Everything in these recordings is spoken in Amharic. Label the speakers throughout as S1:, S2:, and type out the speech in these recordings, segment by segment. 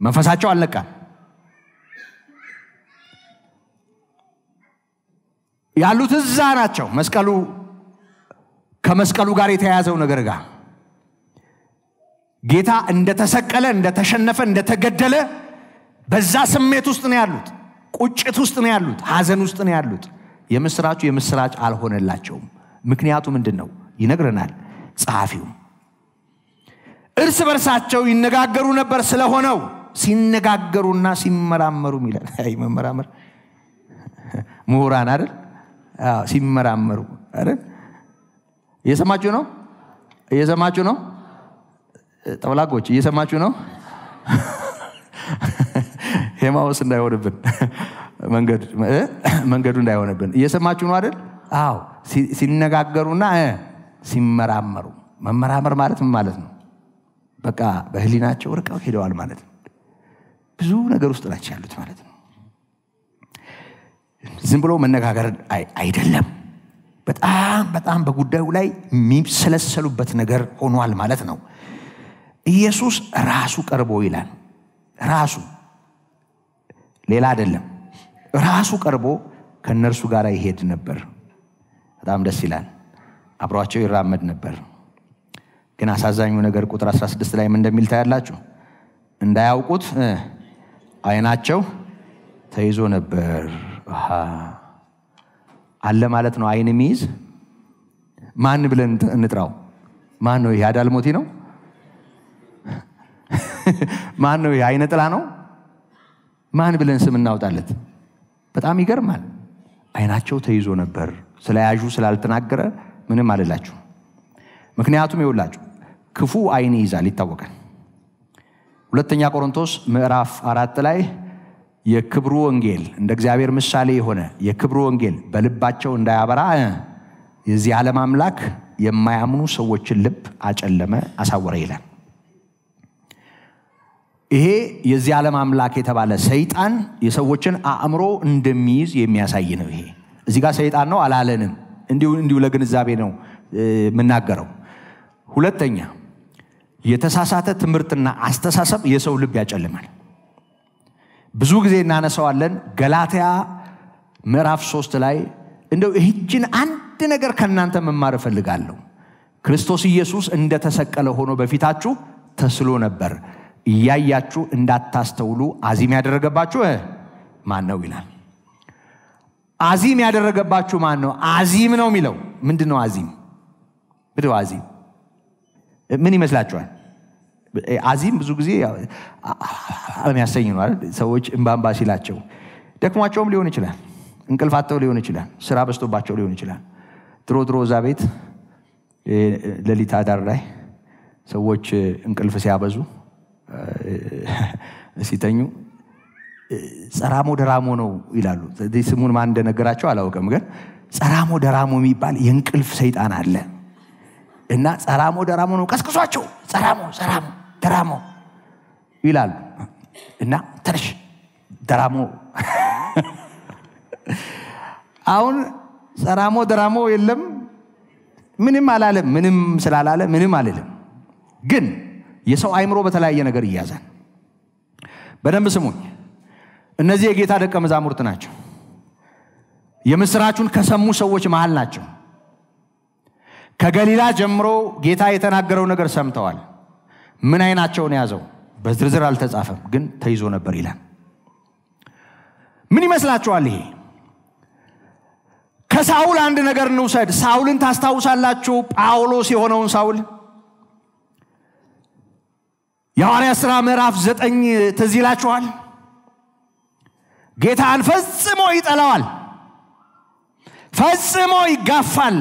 S1: መንፈሳቸው አልነቃም ያሉት እዛ ናቸው መስቀሉ ከመስቀሉ ጋር የተያያዘው ነገር ጋር ጌታ እንደተሰቀለ እንደተሸነፈ እንደተገደለ በዛ ስሜት ውስጥ ነው ያሉት ቁጭት ውስጥ ነው ያሉት ሐዘን ውስጥ ነው ያሉት የምስራች አልሆነላቸውም ምክንያቱ ምንድነው ይነግረናል ጻፊው እርስ በርሳቸው ይነጋገሩ ነበር ስለሆነው ሲነጋገሩና ሲመራመሩ ይላል አይ መመራመር ምሁራን አይደል ሲመራመሩ አይደል እየሰማችሁ ነው ተወላጎች እየሰማችሁ ነው ሄማውስ እንዳይሆንብን መንገዱ እንዳይሆንብን እየሰማችሁ ነው አይደል አዎ ሲነጋገሩና ሲመራመሩ መመራመር ማለት ምን ማለት ነው በቃ በህሊናቸው ርቀው ሄደዋል ማለት ነው ብዙ ነገር ውስጥ ናቸው ያሉት ማለት ነው ዝም ብሎ መነጋገር አይደለም በጣም በጉዳዩ ላይ የሚሰለሰሉበት ነገር ሆኗል ማለት ነው ኢየሱስ ራሱ ቀርቦ ይላል ራሱ ሌላ አይደለም ራሱ ቀርቦ ከነርሱ ጋር ይሄድ ነበር በጣም ደስ ይላል አብሯቸው ይራመድ ነበር ግን አሳዛኙ ነገር ቁጥር 16 ላይ ምን እንደሚል ታያላችሁ እንዳያውቁት አይናቸው ተይዞ ነበር አለ ማለት ነው አይን የሚይዝ ማን ብለን እንጥራው ማን ነው ያዳልሞቲ ነው ማን ነው አይነ ጥላ ነው ማን ብለን ስም እናውጣለት በጣም ይገርማል አይናቸው ተይዞ ነበር ስለያዡ ስላልተናገረ ምንም አልላችሁ ምክንያቱም ይውላችሁ ክፉ አይን ይዛል ይታወቃል ሁለተኛ ቆሮንቶስ ምዕራፍ 4 ላይ የክብሩ ወንጌል እንደ እግዚአብሔር ምሳሌ የሆነ የክብሩ ወንጌል በልባቸው እንዳያበራ የዚህ ዓለም አምላክ የማያምኑ ሰዎችን ልብ አጨለመ አሳወረ ይላል ይሄ የዚህ ዓለም አምላክ የተባለ ሰይጣን የሰዎችን አእምሮ እንደሚይዝ የሚያሳይ ነው ይሄ እዚህ ጋር ሰይጣን ነው አላለንም እንዲሁ ለግንዛቤ ነው ምናገረው ሁለተኛ የተሳሳተ ትምህርትና አስተሳሰብ የሰው ልብ ያጨልማል ብዙ ጊዜ እናነሳዋለን ገላትያ ምዕራፍ 3 ላይ እንደው ይህችን አንድ ነገር ከናንተ መማር ፈልጋለሁ ክርስቶስ ኢየሱስ እንደተሰቀለ ሆኖ በፊታችሁ ተስሎ ነበር እያያችሁ እንዳታስተውሉ አዚም ያደረገባችሁ ማን ነው ይላል አዚም ያደረገባችሁ ማን ነው አዚም ነው የሚለው ምንድነው አዚም ብለው አዚም ምን ይመስላችኋል አዚም ብዙ ጊዜ የሚያሰኝ ነው አይደል ሰዎች እንባንባ ሲላቸው ደክሟቸውም ሊሆን ይችላል እንቅልፋቸው ሊሆን ይችላል ስራ በስቶባቸው ሊሆን ይችላል ድሮ እዛ ቤት ለሊት አዳር ላይ ሰዎች እንቅልፍ ሲያበዙ ሲተኙ ጸራሞ ደራሞ ነው ይላሉ ስሙን ማን እንደነገራቸው አላውቅም ግን ጸራሞ ደራሞ የሚባል የእንቅልፍ ሰይጣን አለ እና ጸራሞ ደራሞ ነው ቀስቅሷቸው ጸራሞ ደራሞ ይላሉ እና ተርሽ ደራሞ አሁን ጸራሞ ደራሞ የለም ምንም አላለም ምንም ስላላለ ምንም አልልም ግን የሰው አይምሮ በተለያየ ነገር ይያዛል በደንብ ስሙኝ እነዚህ የጌታ ደቀ መዛሙርት ናቸው የምስራቹን ከሰሙ ሰዎች መሃል ናቸው ከገሊላ ጀምሮ ጌታ የተናገረው ነገር ሰምተዋል ምን አይናቸውን ያዘው በዝርዝር አልተጻፈም ግን ተይዞ ነበር ይላል ምን ይመስላችኋል ይሄ ከሳውል አንድ ነገር እንውሰድ ሳውልን ታስታውሳላችሁ ጳውሎስ የሆነውን ሳውል የሐዋርያት ሥራ ምዕራፍ 9 ትዝ ይላችኋል ጌታን ፈጽሞ ይጠላዋል ፈጽሞ ይጋፋል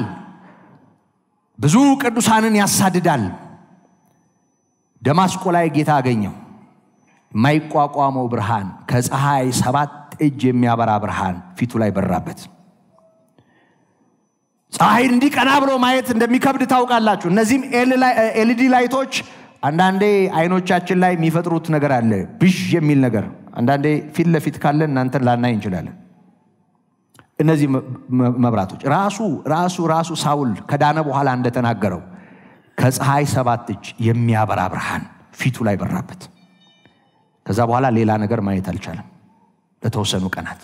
S1: ብዙ ቅዱሳንን ያሳድዳል ደማስቆ ላይ ጌታ አገኘው ማይቋቋመው ብርሃን ከፀሐይ 7 እጅ የሚያበራ ብርሃን ፊቱ ላይ በራበት ፀሐይ እንዲቀና ብሎ ማየት እንደሚከብድ ታውቃላችሁ እነዚህም ኤልዲ ላይቶች አንዳንዴ አይኖቻችን ላይ የሚፈጥሩት ነገር አለ ብዥ የሚል ነገር አንዳንዴ ፊት ለፊት ካለ እናንተ ላናይ እንችላለን እነዚህ መብራቶች ራሱ ሳውል ከዳነ በኋላ እንደተናገረው ከፀሐይ 7 እጅ የሚያበራ ብርሃን ፊቱ ላይ በራበት ከዛ በኋላ ሌላ ነገር ማየት አልቻለም ለተወሰኑ ቀናት።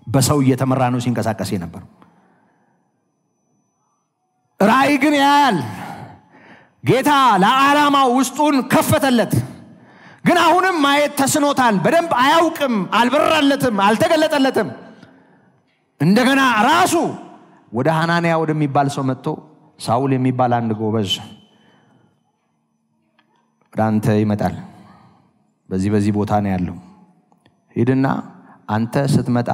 S1: በሰው እየተመራ ነው ሲንቀሳቀስ ነበር። ራእይ ግን ያያል። ጌታ ለዓላማው ውስጡን ከፈተለት። ግን አሁንም ማየት ተስኖታል። በደንብ አያውቅም፣ አልበራለትም፣ አልተገለጠለትም። እንደገና ራሱ ወደ ሐናንያ ወደሚባል ሰው መጥቶ ሳውል የሚባል አንድ ጎበዝ ወዳንተ ይመጣል፣ በዚህ ቦታ ነው ያለው። ሂድና አንተ ስትመጣ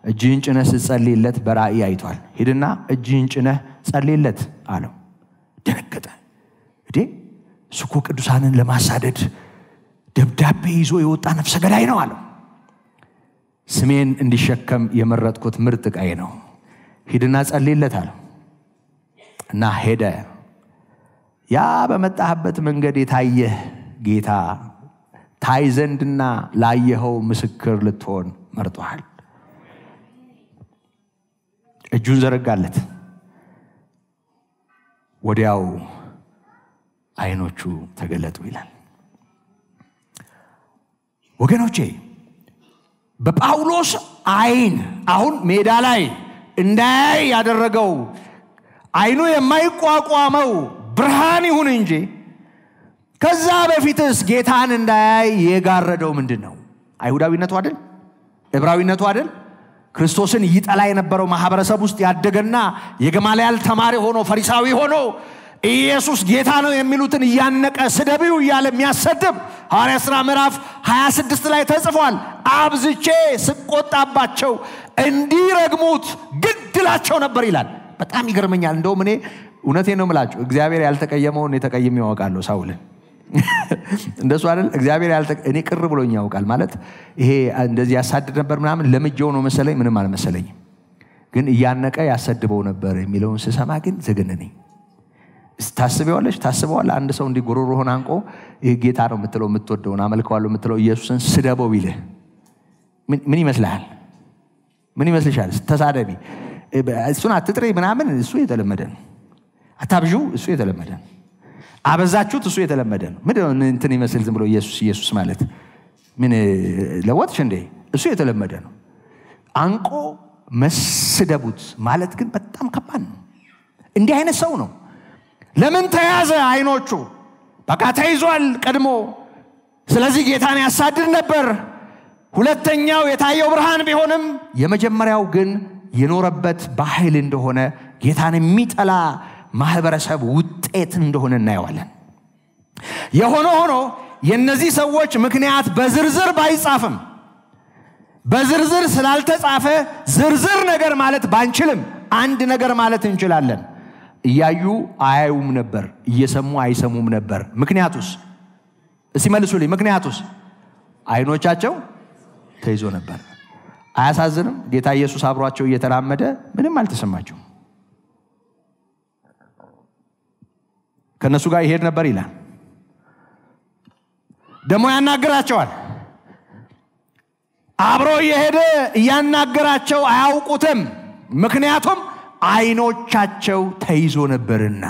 S1: እጅህን ጭነህ ስትጸልይለት በራእይ አይቷል። ሂድና እጅህን ጭነህ ጸልይለት አለው። ደነገጠ። እሱ እኮ ቅዱሳንን ለማሳደድ ደብዳቤ ይዞ የወጣ ነፍሰ ገዳይ ነው አለው። ስሜን እንዲሸከም የመረጥኩት ምርጥ ዕቃዬ ነው፣ ሂድና ጸልይለት አለው። እና ሄደ። ያ በመጣህበት መንገድ የታየህ ጌታ ታይ ዘንድና ላየኸው ምስክር ልትሆን መርጦሃል። እጁን ዘረጋለት። ወዲያው አይኖቹ ተገለጡ ይላል። ወገኖቼ በጳውሎስ አይን አሁን ሜዳ ላይ እንዳያይ ያደረገው አይኑ የማይቋቋመው ብርሃን ይሁን እንጂ ከዛ በፊትስ ጌታን እንዳያይ የጋረደው ምንድነው? አይሁዳዊነቱ አይደል? ዕብራዊነቱ አይደል? ክርስቶስን ይጠላ የነበረው ማህበረሰብ ውስጥ ያደገና የገማልያል ተማሪ ሆኖ ፈሪሳዊ ሆኖ ኢየሱስ ጌታ ነው የሚሉትን ያነቀ ስደቢው እያለ የሚያሰድብ ሐዋርያት ሥራ ምዕራፍ 26 ላይ ተጽፏል። አብዝቼ ስቆጣባቸው እንዲረግሙት ግድላቸው ነበር ይላል። በጣም ይገርመኛል። እንደውም እኔ እውነቴን ነው የምላችሁ እግዚአብሔር ያልተቀየመውን የተቀየመ ያውቃል ሳውልን እንደሱ አይደል? እግዚአብሔር እኔ ቅር ብሎኝ ያውቃል ማለት ይሄ እንደዚህ ያሳድድ ነበር ምናምን ለምጄው ነው መሰለኝ፣ ምንም አልመሰለኝም። ግን ያነቀ ያሰድበው ነበር የሚለውን ስሰማ ግን ዘገነነኝ። ታስበዋል አንድ ሰው እንዲጎሮሮ ሆነ አንቆ ይሄ ጌታ ነው የምትለው የምትወደውን አመልከዋለሁ የምትለው ኢየሱስን ስደበው ይልህ ምን ይመስልሃል? ምን ይመስልሻል? ተሳደቢ እሱን አትጥሪ ምናምን እሱ የተለመደ ነው። አታብዡ እሱ የተለመደ ነው። አበዛችሁት እሱ የተለመደ ነው። ምንድነው እንትን ይመስል ዝም ብሎ ኢየሱስ ማለት ምን ለወጥሽ እንዴ? እሱ የተለመደ ነው። አንቆ መስደቡት ማለት ግን በጣም ከባድ ነው። እንዲህ አይነት ሰው ነው። ለምን ተያዘ? አይኖቹ በቃ ተይዟል ቀድሞ። ስለዚህ ጌታን ያሳድድ ነበር። ሁለተኛው የታየው ብርሃን ቢሆንም የመጀመሪያው ግን የኖረበት በኃይል እንደሆነ ጌታን የሚጠላ ማህበረሰብ ውጤት እንደሆነ እናየዋለን። የሆነ ሆኖ የነዚህ ሰዎች ምክንያት በዝርዝር ባይጻፍም በዝርዝር ስላልተጻፈ ዝርዝር ነገር ማለት ባንችልም አንድ ነገር ማለት እንችላለን። እያዩ አያዩም ነበር፣ እየሰሙ አይሰሙም ነበር። ምክንያቱስ እስቲ መልሱልኝ። ምክንያቱስ አይኖቻቸው ተይዞ ነበር። አያሳዝንም? ጌታ ኢየሱስ አብሯቸው እየተራመደ ምንም አልተሰማቸው። ከነሱ ጋር ይሄድ ነበር ይላል። ደሞ ያናገራቸዋል። አብሮ እየሄደ ያናገራቸው አያውቁትም። ምክንያቱም አይኖቻቸው ተይዞ ነበርና።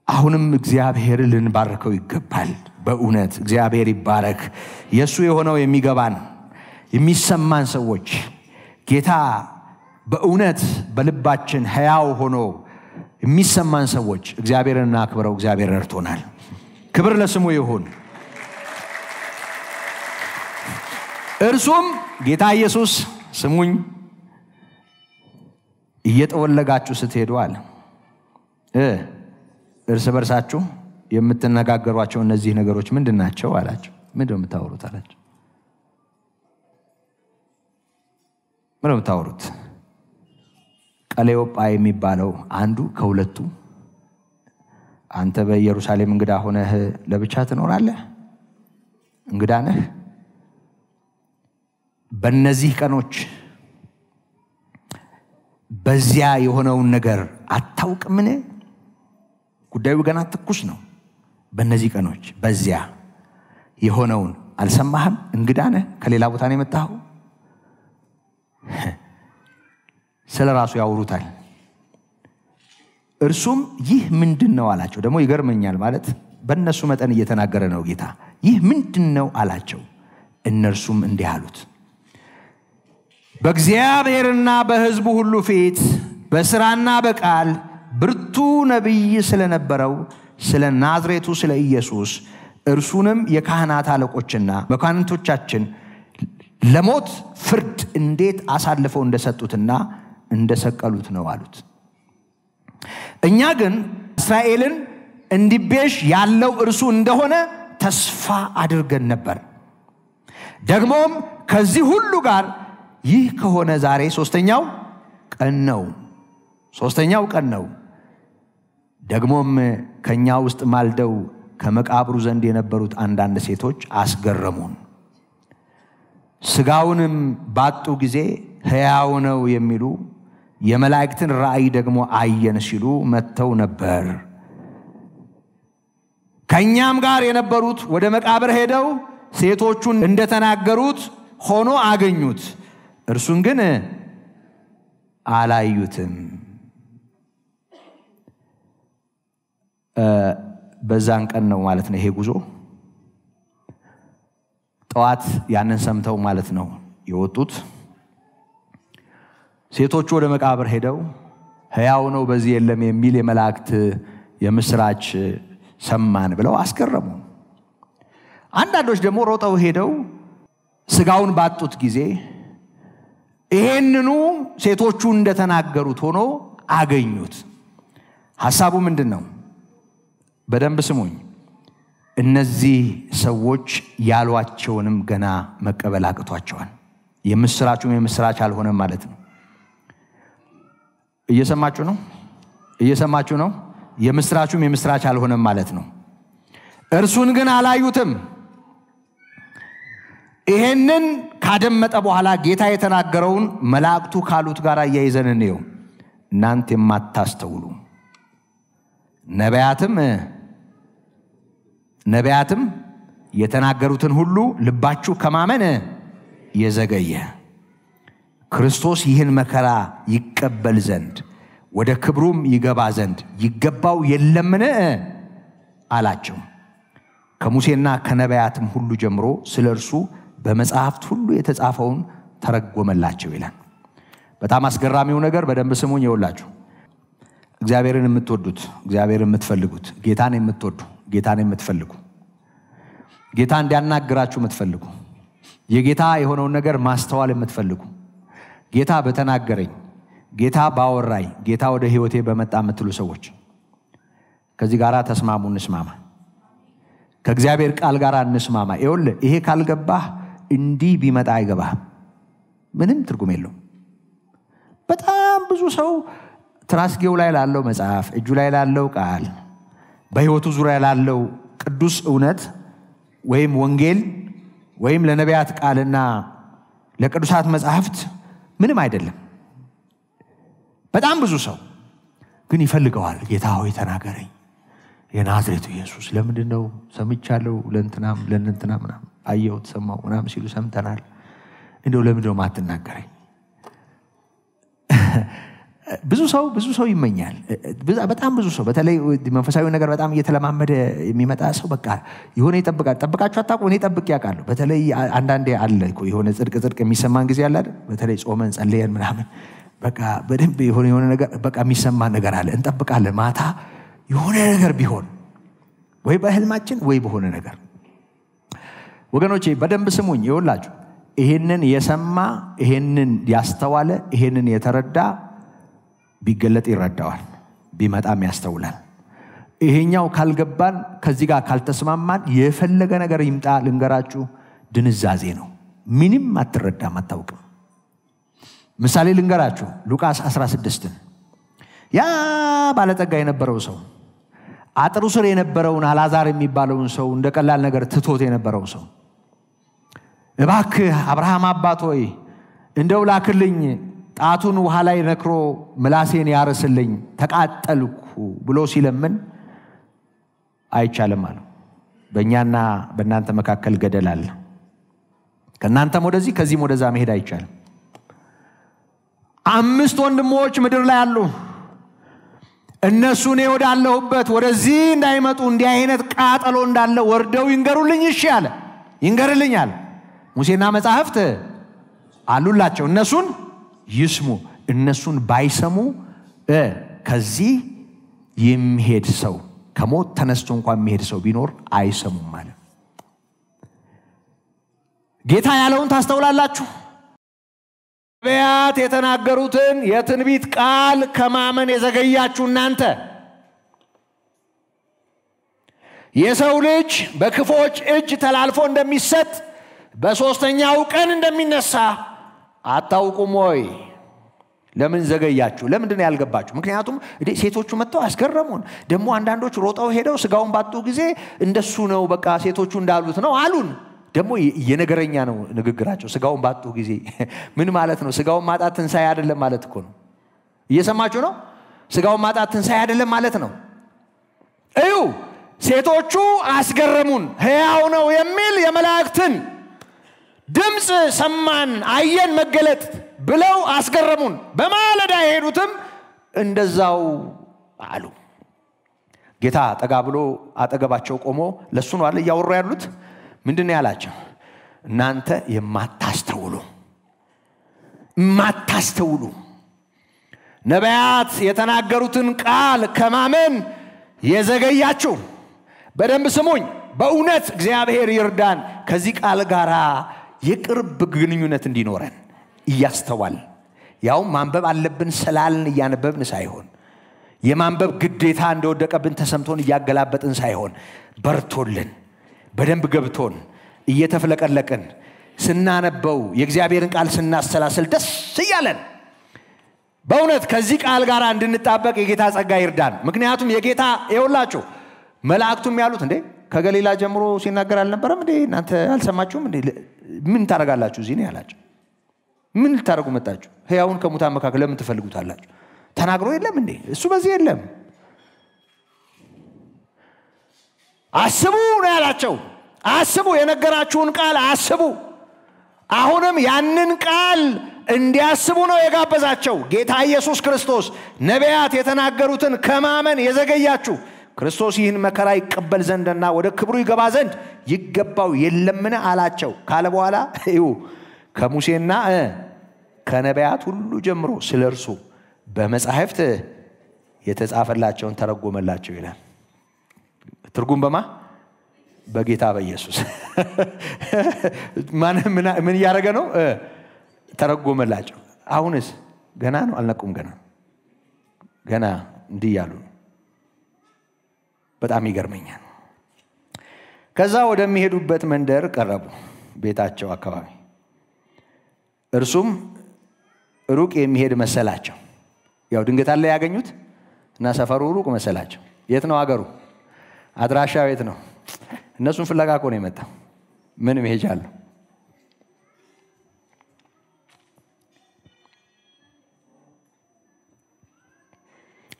S1: አሁንም እግዚአብሔር ልንባርከው ይገባል። በእውነት እግዚአብሔር ይባረክ። የሱ የሆነው የሚገባን የሚሰማን ሰዎች ጌታ በእውነት በልባችን ሕያው ሆኖ የሚሰማን ሰዎች እግዚአብሔርንና አክብረው እግዚአብሔር ረድቶናል። ክብር ለስሙ ይሁን። እርሱም ጌታ ኢየሱስ ስሙኝ እየተወለጋችሁ ስትሄዱ አለ እርስ በርሳችሁ የምትነጋገሯቸው እነዚህ ነገሮች ምንድናቸው አላቸው። ምንድነው የምታወሩት አላቸው። ምንድነው የምታወሩት? ቀሌዮጳ የሚባለው አንዱ ከሁለቱ አንተ በኢየሩሳሌም እንግዳ ሆነህ ለብቻ ትኖራለህ? እንግዳ ነህ? በእነዚህ ቀኖች በዚያ የሆነውን ነገር አታውቅምን? ጉዳዩ ገና ትኩስ ነው። በእነዚህ ቀኖች በዚያ የሆነውን አልሰማህም? እንግዳ ነህ? ከሌላ ቦታ ነው የመጣኸው? ስለራሱ ያወሩታል። እርሱም ይህ ምንድነው አላቸው። ደግሞ ይገርመኛል ማለት በእነሱ መጠን እየተናገረ ነው ጌታ። ይህ ምንድነው አላቸው። እነርሱም እንዲህ አሉት፣ በእግዚአብሔርና በሕዝቡ ሁሉ ፊት በሥራና በቃል ብርቱ ነቢይ ስለነበረው ስለ ናዝሬቱ ስለ ኢየሱስ እርሱንም የካህናት አለቆችና መኳንንቶቻችን ለሞት ፍርድ እንዴት አሳልፈው እንደሰጡትና እንደሰቀሉት ነው አሉት። እኛ ግን እስራኤልን እንዲቤዥ ያለው እርሱ እንደሆነ ተስፋ አድርገን ነበር። ደግሞም ከዚህ ሁሉ ጋር ይህ ከሆነ ዛሬ ሶስተኛው ቀን ነው። ደግሞም ከኛ ውስጥ ማልደው ከመቃብሩ ዘንድ የነበሩት አንዳንድ ሴቶች አስገረሙን። ስጋውንም ባጡ ጊዜ ሕያው ነው የሚሉ የመላእክትን ራእይ ደግሞ አየን ሲሉ መጥተው ነበር። ከኛም ጋር የነበሩት ወደ መቃብር ሄደው ሴቶቹን እንደተናገሩት ሆኖ አገኙት፣ እርሱን ግን አላዩትም። በዛን ቀን ነው ማለት ነው ይሄ ጉዞ። ጠዋት ያንን ሰምተው ማለት ነው የወጡት። ሴቶቹ ወደ መቃብር ሄደው ሕያው ነው በዚህ የለም የሚል የመላእክት የምስራች ሰማን ብለው አስገረሙ። አንዳንዶች ደግሞ ሮጠው ሄደው ስጋውን ባጡት ጊዜ ይሄንኑ ሴቶቹ እንደተናገሩት ሆኖ አገኙት። ሐሳቡ ምንድነው? በደንብ ስሙኝ። እነዚህ ሰዎች ያሏቸውንም ገና መቀበል አቅቷቸዋል። የምስራች አልሆነም ማለት ነው። እየሰማችሁ ነው? የምስራች አልሆነም ማለት ነው። እርሱን ግን አላዩትም። ይሄንን ካደመጠ በኋላ ጌታ የተናገረውን መላእክቱ ካሉት ጋር አያይዘን እንየው። እናንተ የማታስተውሉ ነቢያትም የተናገሩትን ሁሉ ልባችሁ ከማመን የዘገየ ክርስቶስ ይህን መከራ ይቀበል ዘንድ ወደ ክብሩም ይገባ ዘንድ ይገባው የለምን አላቸው። ከሙሴና ከነቢያትም ሁሉ ጀምሮ ስለ እርሱ በመጽሐፍት ሁሉ የተጻፈውን ተረጎመላቸው ይላል። በጣም አስገራሚው ነገር በደንብ ስሙኝ ይውላችሁ። እግዚአብሔርን የምትወዱት፣ እግዚአብሔርን የምትፈልጉት፣ ጌታን የምትወዱ፣ ጌታን የምትፈልጉ፣ ጌታ እንዲያናግራችሁ የምትፈልጉ፣ የጌታ የሆነውን ነገር ማስተዋል የምትፈልጉ፣ ጌታ በተናገረኝ፣ ጌታ ባወራኝ፣ ጌታ ወደ ህይወቴ በመጣ የምትሉ ሰዎች ከዚህ ጋራ ተስማሙ፣ እንስማማ። ከእግዚአብሔር ቃል ጋር እንስማማ። ይኸውልህ ይሄ ካልገባህ እንዲህ ቢመጣ አይገባህ፣ ምንም ትርጉም የለውም። በጣም ብዙ ሰው ትራስጌው ላይ ላለው መጽሐፍ፣ እጁ ላይ ላለው ቃል፣ በህይወቱ ዙሪያ ላለው ቅዱስ እውነት ወይም ወንጌል ወይም ለነቢያት ቃልና ለቅዱሳት መጽሐፍት ምንም አይደለም። በጣም ብዙ ሰው ግን ይፈልገዋል። ጌታ ሆይ ተናገረኝ፣ የናዝሬቱ ኢየሱስ ለምንድነው ሰምቻለሁ፣ ለእንትናም ምናምን አየሁት ሰማሁ ምናምን ሲሉ ሰምተናል፣ እንደው ለምንድነው ማትናገረኝ? ብዙ ሰው ይመኛል። በጣም ብዙ ሰው በተለይ መንፈሳዊ ነገር በጣም እየተለማመደ የሚመጣ ሰው በቃ የሆነ ይጠብቃል። ጠብቃችሁ አታውቁ? እኔ ጠብቄ ያውቃለሁ። በተለይ አንዳንዴ አለ እኮ የሆነ ጽድቅ የሚሰማን ጊዜ አለ አይደል? በተለይ ጾመን ጸልየን ምናምን በቃ በደንብ የሆነ ነገር በቃ የሚሰማን ነገር አለ። እንጠብቃለን። ማታ የሆነ ነገር ቢሆን ወይ በህልማችን ወይ በሆነ ነገር። ወገኖቼ በደንብ ስሙኝ ይውላችሁ። ይሄንን የሰማ ይሄንን ያስተዋለ ይሄንን የተረዳ ቢገለጥ ይረዳዋል፣ ቢመጣም ያስተውላል። ይሄኛው ካልገባን ከዚህ ጋር ካልተስማማን የፈለገ ነገር ይምጣ ልንገራችሁ ድንዛዜ ነው። ምንም አትረዳም፣ አታውቅም። ምሳሌ ልንገራችሁ ሉቃስ 16 ያ ባለጠጋ የነበረው ሰው አጥሩ ስር የነበረውን አልዓዛር የሚባለውን ሰው እንደቀላል ነገር ትቶት የነበረው ሰው እባክህ አብርሃም አባት ሆይ እንደው ላክልኝ ጣቱን ውሃ ላይ ነክሮ ምላሴን ያርስልኝ ተቃጠልኩ ብሎ ሲለምን አይቻልም አለ። በእኛና በእናንተ መካከል ገደል አለ። ከእናንተም ወደዚህ ከዚህም ወደዛ መሄድ አይቻልም። 5 ወንድሞች ምድር ላይ አሉ። እነሱን ወዳለሁበት ወደዚህ እንዳይመጡ እንዲህ አይነት ቃጠሎ እንዳለ ወርደው ይንገሩልኝ እሺ አለ ይንገርልኛል ሙሴና መጻሕፍት አሉላቸው እነሱን ይስሙ እነሱን ባይሰሙ ከዚህ የሚሄድ ሰው ከሞት ተነስቶ እንኳን የሚሄድ ሰው ቢኖር አይሰሙም ማለት ጌታ ያለውን ታስተውላላችሁ ነቢያት የተናገሩትን የትንቢት ቃል ከማመን የዘገያችሁ እናንተ የሰው ልጅ በክፎች እጅ ተላልፎ እንደሚሰጥ በሶስተኛው ቀን እንደሚነሳ አታውቁም ወይ ለምን ዘገያችሁ ለምንድን ነው ያልገባችሁ ምክንያቱም ሴቶቹ መጥተው አስገረሙን ደሞ አንዳንዶች ሮጣው ሄደው ስጋውን ባጡ ጊዜ እንደሱ ነው በቃ ሴቶቹ እንዳሉት ነው አሉን ደሞ የነገረኛ ነው ንግግራቸው ስጋውን ባጡ ጊዜ ምን ማለት ነው ስጋውን ማጣት ትንሳኤ አይደለም ማለት እኮ ነው እየሰማችሁ ነው ስጋውን ማጣት ትንሳኤ አይደለም ማለት ነው እዩ ሴቶቹ አስገረሙን ሕያው ነው የሚል የመላእክትን ድምጽ ሰማን አየን መገለጥ ብለው አስገረሙን በማለዳ የሄዱትም እንደዛው አሉ ጌታ ጠጋ ብሎ አጠገባቸው ቆሞ ለሱ ነው አለ ያወሩ ያሉት ምንድነው ያላቸው እናንተ የማታስተውሉ ነቢያት የተናገሩትን ቃል ከማመን የዘገያችሁ በደንብ ስሙኝ በእውነት እግዚአብሔር ይርዳን ከዚህ ቃል ጋራ የቅርብ ግንኙነት እንዲኖረን እያስተዋል ያው ማንበብ አለብን ስላልን ያነበብን ሳይሆን የማንበብ ግዴታ እንደወደቀብን ተሰምቶን ያገላበጥን ሳይሆን በርቶልን በደንብ ገብቶን እየተፈለቀለቀን ስናነበው የእግዚአብሔርን ቃል ስናስተላልፍ ደስ ይያለን በእውነት ከዚህ ቃል ጋር እንድንጣበቅ የጌታ ጸጋ ይርዳን ምክንያቱም የጌታ ይውላችሁ መላእክቱም ያሉት እንዴ ከገሊላ ጀምሮ ሲናገር አልነበረም እንዴ እናንተ አልሰማችሁም እንዴ ምን ታረጋላችሁ እዚህ ነው ያላችሁ ምን ልታረጉ መጣችሁ ሕያውን ከሙታን መካከል ለምን ትፈልጉታላችሁ ተናግሮ የለም እንዴ እሱ በዚህ የለም አስቡ ነው ያላቸው አስቡ የነገራችሁን ቃል አስቡ አሁንም ያንን ቃል እንዲያስቡ ነው የጋበዛቸው ጌታ ኢየሱስ ክርስቶስ ነቢያት የተናገሩትን ከማመን የዘገያችሁ ክርስቶስ ይህን መከራ ይቀበል ዘንድና ወደ ክብሩ ይገባ ዘንድ ይገባው የለምን አላቸው ካለ በኋላ እዩ ከሙሴና ከነቢያት ሁሉ ጀምሮ ስለርሱ በመጻሕፍት የተጻፈላቸውን ተረጎመላቸው ይላል ትርጉም በማ በጌታ በኢየሱስ ምን ያረገ ነው ተረጎመላቸው አሁንስ ገና ነው አልነቁም ገና እንዲያሉ በጣም ይገርመኛል ከዛ ወደሚሄዱበት መንደር ቀረቡ ቤታቸው አካባቢ እርሱም ሩቅ የሚሄድ መሰላቸው ያው ድንገት አለ ያገኙት እና ሰፈሩ ሩቅ መሰላቸው የት ነው አገሩ አድራሻው የት ነው እነሱን ፍለጋ እኮ ነው የመጣው ምን መሄጃለሁ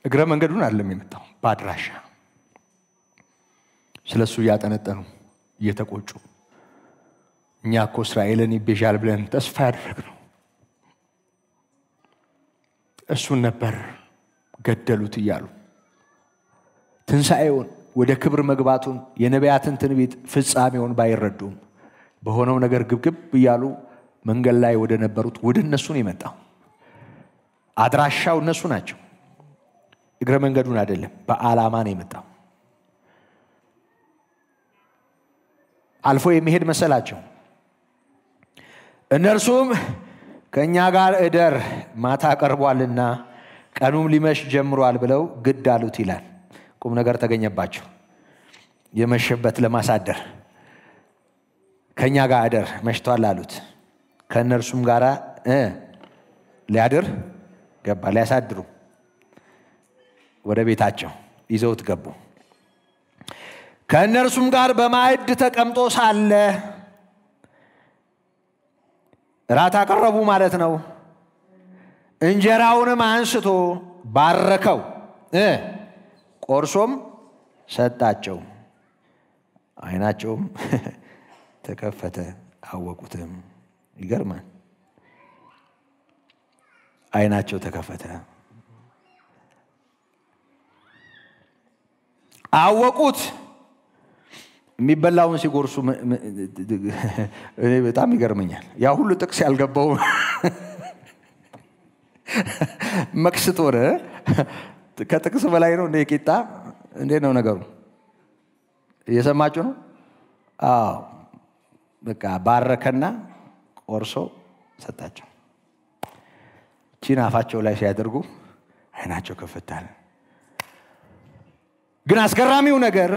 S1: እግረ መንገዱን አይደለም የመጣው ባድራሻ ስለሱ ያጠነጠኑ እየተቆጩ እኛ እኮ እስራኤልን ይቤዣል ብለን ተስፋ ያደረግነው እሱን ነበር ገደሉት እያሉ ትንሣኤውን ወደ ክብር መግባቱን የነቢያትን ትንቢት ፍጻሜውን ባይረዱም በሆነው ነገር ግብግብ እያሉ መንገድ ላይ ወደ ነበሩት ወደ እነሱ ነው የመጣው አድራሻው እነሱ ናቸው እግረ መንገዱን አይደለም በዓላማ ነው የመጣው አልፎ የሚሄድ መሰላቸው እነርሱም ከኛ ጋር እደር ማታ ቀርቧልና ቀኑም ሊመሽ ጀምሯል ብለው ግድ አሉት ይላል ቁም ነገር ተገኘባቸው የመሸበት ለማሳደር ከኛ ጋር እደር መሽቷል አሉት ከነርሱም ጋር ሊያድር ገባ ሊያሳድሩ ወደ ቤታቸው ይዘውት ገቡ ከነርሱም ጋር በማዕድ ተቀምጦ ሳለ ራት አቀረቡ ማለት ነው እንጀራውንም አንስቶ ባረከው ቆርሶም ሰጣቸው አይናቸውም ተከፈተ አወቁትም ይገርማል አይናቸው ተከፈተ አወቁት የሚበላውን ሲጎርሱ በጣም ይገርመኛል ያ ሁሉ ጥቅስ ያልገባው መክስት ወረ ከጥቅስ በላይ ነው እንደ ቂጣ እንዴ ነው ነገሩ እየሰማችሁ ነው አዎ በቃ ባረከና ቆርሶ ሰጣቸው ቺና አፋቸው ላይ ሲያደርጉ አይናቸው ከፈታል ግን አስገራሚው ነገር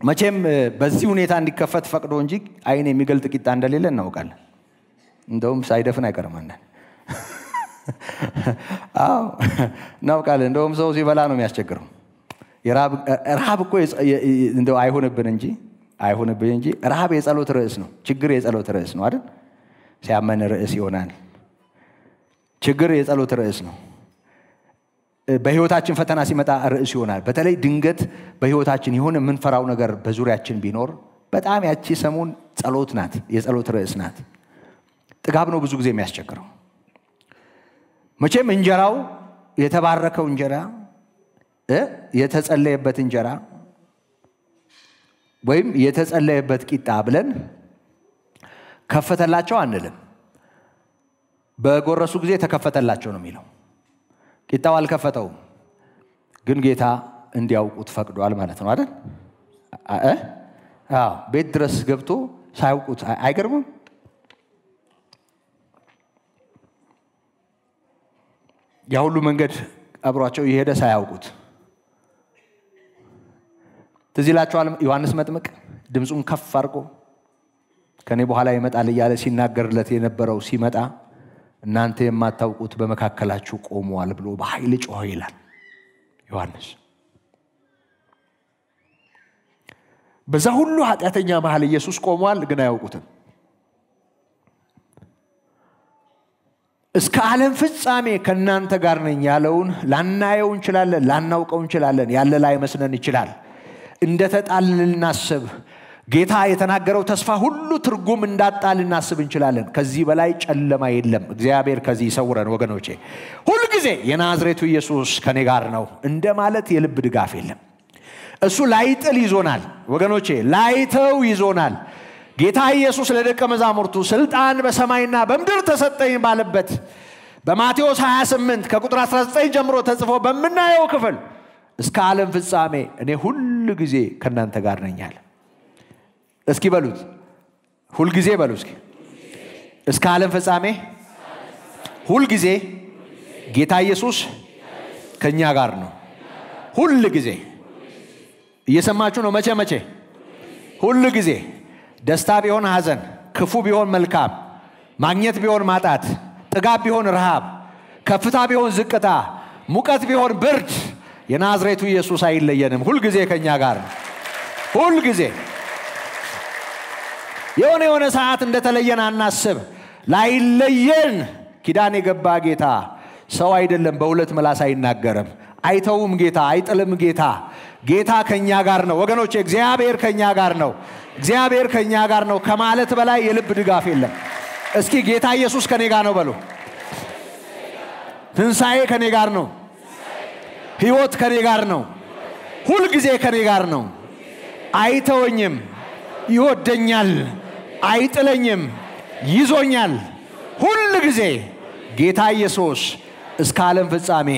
S1: መቼም በዚህ ሁኔታ እንዲከፈት ፈቅዶ እንጂ አይን የሚገልጥ ቂጣ እንደሌለ እናውቃለን እንደውም ሳይደፍን አይቀርምና አዎ እናውቃለን እንደውም ሰው ሲበላ ነው የሚያስቸግረው ረሃብ እኮ እንደው አይሆንብን እንጂ ረሃብ የጸሎት ርዕስ ነው ችግር የጸሎት ርዕስ ነው አይደል ሲያመን ርዕስ ይሆናል ችግር የጸሎት ርዕስ ነው በህይወታችን ፈተና ሲመጣ ርዕስ ይሆናል በተለይ ድንገት በህይወታችን የሆነ ምንፈራው ነገር በዙሪያችን ቢኖር በጣም ያቺ ሰሞን ጸሎት ናት የጸሎት ርዕስ ናት ጥጋብ ነው ብዙ ጊዜ የሚያስቸግረው መቼም እንጀራው የተባረከው እንጀራ የተጸለየበት እንጀራ ወይም የተጸለየበት ቂጣ ብለን ከፈተላቸው አንልም በጎረሱ ጊዜ ተከፈተላቸው ነው የሚለው ቂጣው አልከፈተውም ግን ጌታ እንዲያውቁት ፈቅዷል ማለት ነው አይደል አዎ ቤት ድረስ ገብቶ ሳያውቁት አይገርምም ያ ሁሉ መንገድ አብሯቸው ይሄደ ሳያውቁት ትዝላችኋል ዮሐንስ መጥምቅ ድምጹን ከፍ አድርጎ ከኔ በኋላ ይመጣል እያለ ሲናገርለት የነበረው ሲመጣ እናንተ የማታውቁት በመካከላችሁ ቆመዋል ብሎ በኃይል ጮኸ ይላል ዮሐንስ በዛ ሁሉ ኃጢአተኛ መሃል ኢየሱስ ቆመዋል ግን አያውቁትም እስከ ዓለም ፍጻሜ ከናንተ ጋር ነኝ ያለውን ላናየው እንችላለን ላናውቀው እንችላለን ያለ ላይ መስነን ይችላል እንደተጣልን ልናስብ ጌታ የተናገረው ተስፋ ሁሉ ትርጉም እንዳጣል ልናስብ እንችላለን ከዚህ በላይ ጨለማ የለም እግዚአብሔር ከዚህ ይሰውረን ወገኖቼ ሁሉ ጊዜ የናዝሬቱ ኢየሱስ ከኔ ጋር ነው እንደማለት የልብ ድጋፍ የለም እሱ ላይጥል ይዞናል ወገኖቼ ላይተው ይዞናል ጌታ ኢየሱስ ለደቀ መዛሙርቱ ስልጣን በሰማይና በምድር ተሰጠኝ ባለበት በማቴዎስ 28 ከቁጥር 19 ጀምሮ ተጽፎ በመናየው ክፍል እስከ ዓለም ፍጻሜ እኔ ሁሉ ጊዜ ከናንተ ጋር ነኝ አለ እስኪ በሉት ሁሉ ጊዜ በሉ እስኪ እስከ ዓለም ፍጻሜ ሁሉ ጊዜ ጌታ ኢየሱስ ከኛ ጋር ነው ሁሉ ጊዜ እየሰማችሁ ነው መቼ ሁሉ ጊዜ ደስታ ቢሆን ሐዘን ክፉ ቢሆን መልካም ማግኘት ቢሆን ማጣት ጥጋብ ቢሆን ረሃብ ከፍታ ቢሆን ዝቅታ ሙቀት ቢሆን ብርድ የናዝሬቱ ኢየሱስ አይለየንም ሁሉ ጊዜ ከኛ ጋር ነው ሁሉ ጊዜ የሆነ ሰዓት እንደተለየን አናስብ ላይለየን ኪዳን የገባ ጌታ ሰው አይደለም በሁለት ምላስ አይናገርም አይተውም ጌታ አይጥልም ጌታ ከኛ ጋር ነው ወገኖቼ እግዚአብሔር ከኛ ጋር ነው ከማለት በላይ የልብ ድጋፍ የለም እስኪ ጌታ ኢየሱስ ከኔ ጋር ነው በሉ ትንሳኤ ከኔ ጋር ነው ሕይወት ከኔ ጋር ነው ሁሉ ጊዜ ከኔ ጋር ነው አይተወኝም ይወደኛል አይጥለኝም ይዞኛል ሁሉ ጊዜ ጌታ ኢየሱስ እስከ ዓለም ፍጻሜ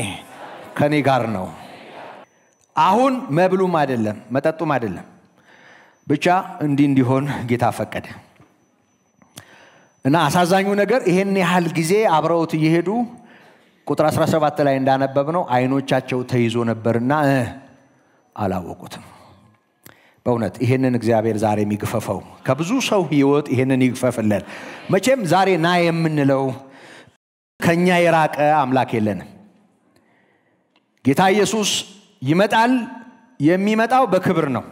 S1: ከኔ ጋር ነው አሁን መብሉም አይደለም መጠጡም አይደለም ብቻ እንዲሆን ጌታ ፈቀደ እና አሳዛኙ ነገር ይሄን ያህል ጊዜ አብረውት ይሄዱ ቁጥር 17 ላይ እንዳነበብነው አይኖቻቸው ተይዞ ነበርና አላወቁትም በእውነት ይሄንን እግዚአብሔር ዛሬ የሚግፈፈው ከብዙ ሰው ህይወት ይሄንን ይግፈፍልን መቼም ዛሬ ና የምንለው ከኛ የራቀ አምላክ የለንም ጌታ ኢየሱስ ይመጣል የሚመጣው በክብር ነው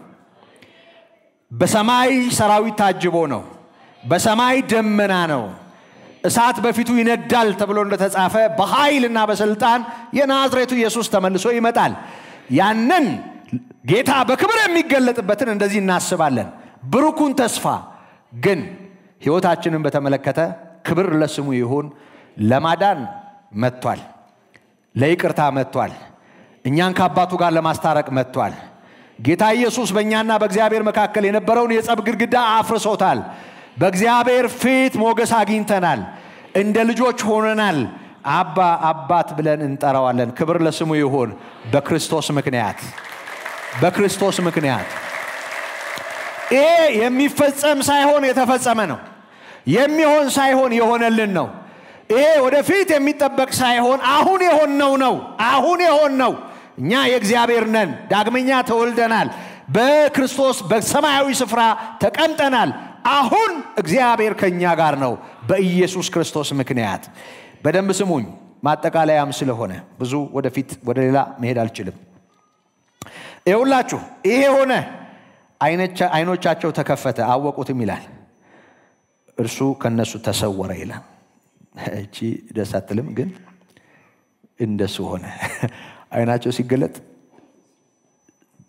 S1: በሰማይ ሰራዊት ታጅቦ ነው በሰማይ ደመና ነው እሳት በፊቱ ይነዳል ተብሎ እንደተጻፈ በኃይልና በስልጣን የናዝሬቱ ኢየሱስ ተመልሶ ይመጣል ያንን ጌታ በክብር የሚገለጥበትን እንደዚህ እናስባለን ብሩኩን ተስፋ ግን ህይወታችንን በተመለከተ ክብር ለስሙ ይሁን ለማዳን መጥቷል ለይቅርታ መጥቷል እኛን ከአባቱ ጋር ለማስታረቅ መጥቷል ጌታ ኢየሱስ በእኛና በእግዚአብሔር መካከል የነበረውን የጸብ ግድግዳ አፍርሶታል። በእግዚአብሔር ፊት ሞገስ አግኝተናል። እንደ ልጆች ሆነናል። አባ አባት ብለን እንጠራዋለን። ክብር ለስሙ ይሁን። በክርስቶስ ምክንያት ይሄ የሚፈጸም ሳይሆን የተፈጸመ ነው። የሚሆን ሳይሆን የሆነልን ነው። ይሄ ወደፊት የሚጠበቅ ሳይሆን አሁን የሆነው። እኛ የእግዚአብሔር ነን። ዳግመኛ ተወልደናል። በክርስቶስ በሰማያዊ ስፍራ ተቀምጠናል። አሁን እግዚአብሔር ከኛ ጋር ነው በኢየሱስ ክርስቶስ ምክንያት። በደንብ ስሙኝ። ማጠቃለያም ስለሆነ ብዙ ወደፊት ወደ ሌላ መሄድ አልችልም። ይኸውላችሁ ይሄ ሆነ። አይኖቻቸው ተከፈተ አወቁትም ይላል። እርሱ ከነሱ ተሰወረ ይላል። እቺ ደስ አትልም? ግን እንደሱ ሆነ። አይናቸው ሲገለጥ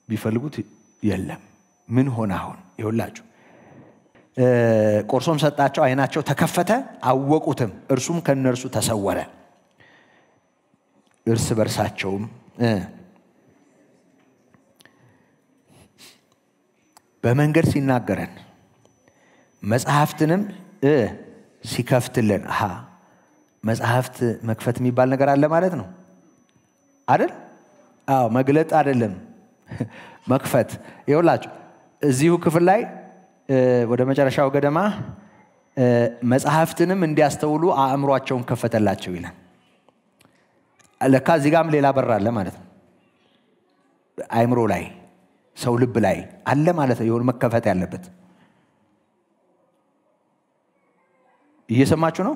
S1: ቢፈልጉት የለም። ምን ሆነ አሁን? ይኸውላችሁ ቆርሶም ሰጣቸው፣ አይናቸው ተከፈተ፣ አወቁትም፣ እርሱም ከነርሱ ተሰወረ። እርስ በርሳቸውም በመንገድ ሲናገረን መጽሐፍትንም ሲከፍትልን መጽሐፍት መክፈት የሚባል ነገር አለ ማለት ነው አይደል? አዎ፣ መግለጥ አይደለም መክፈት። ይኸውላችሁ እዚሁ ክፍል ላይ ወደ መጨረሻው ገደማ መጽሐፍትንም እንዲያስተውሉ አእምሯቸውን ከፈተላቸው ይላል። ለካ እዚህ ጋርም ሌላ በር አለ ማለት ነው። አእምሮ ላይ ሰው ልብ ላይ አለ ማለት ነው። የሆነ መከፈት ያለበት። እየሰማችሁ ነው?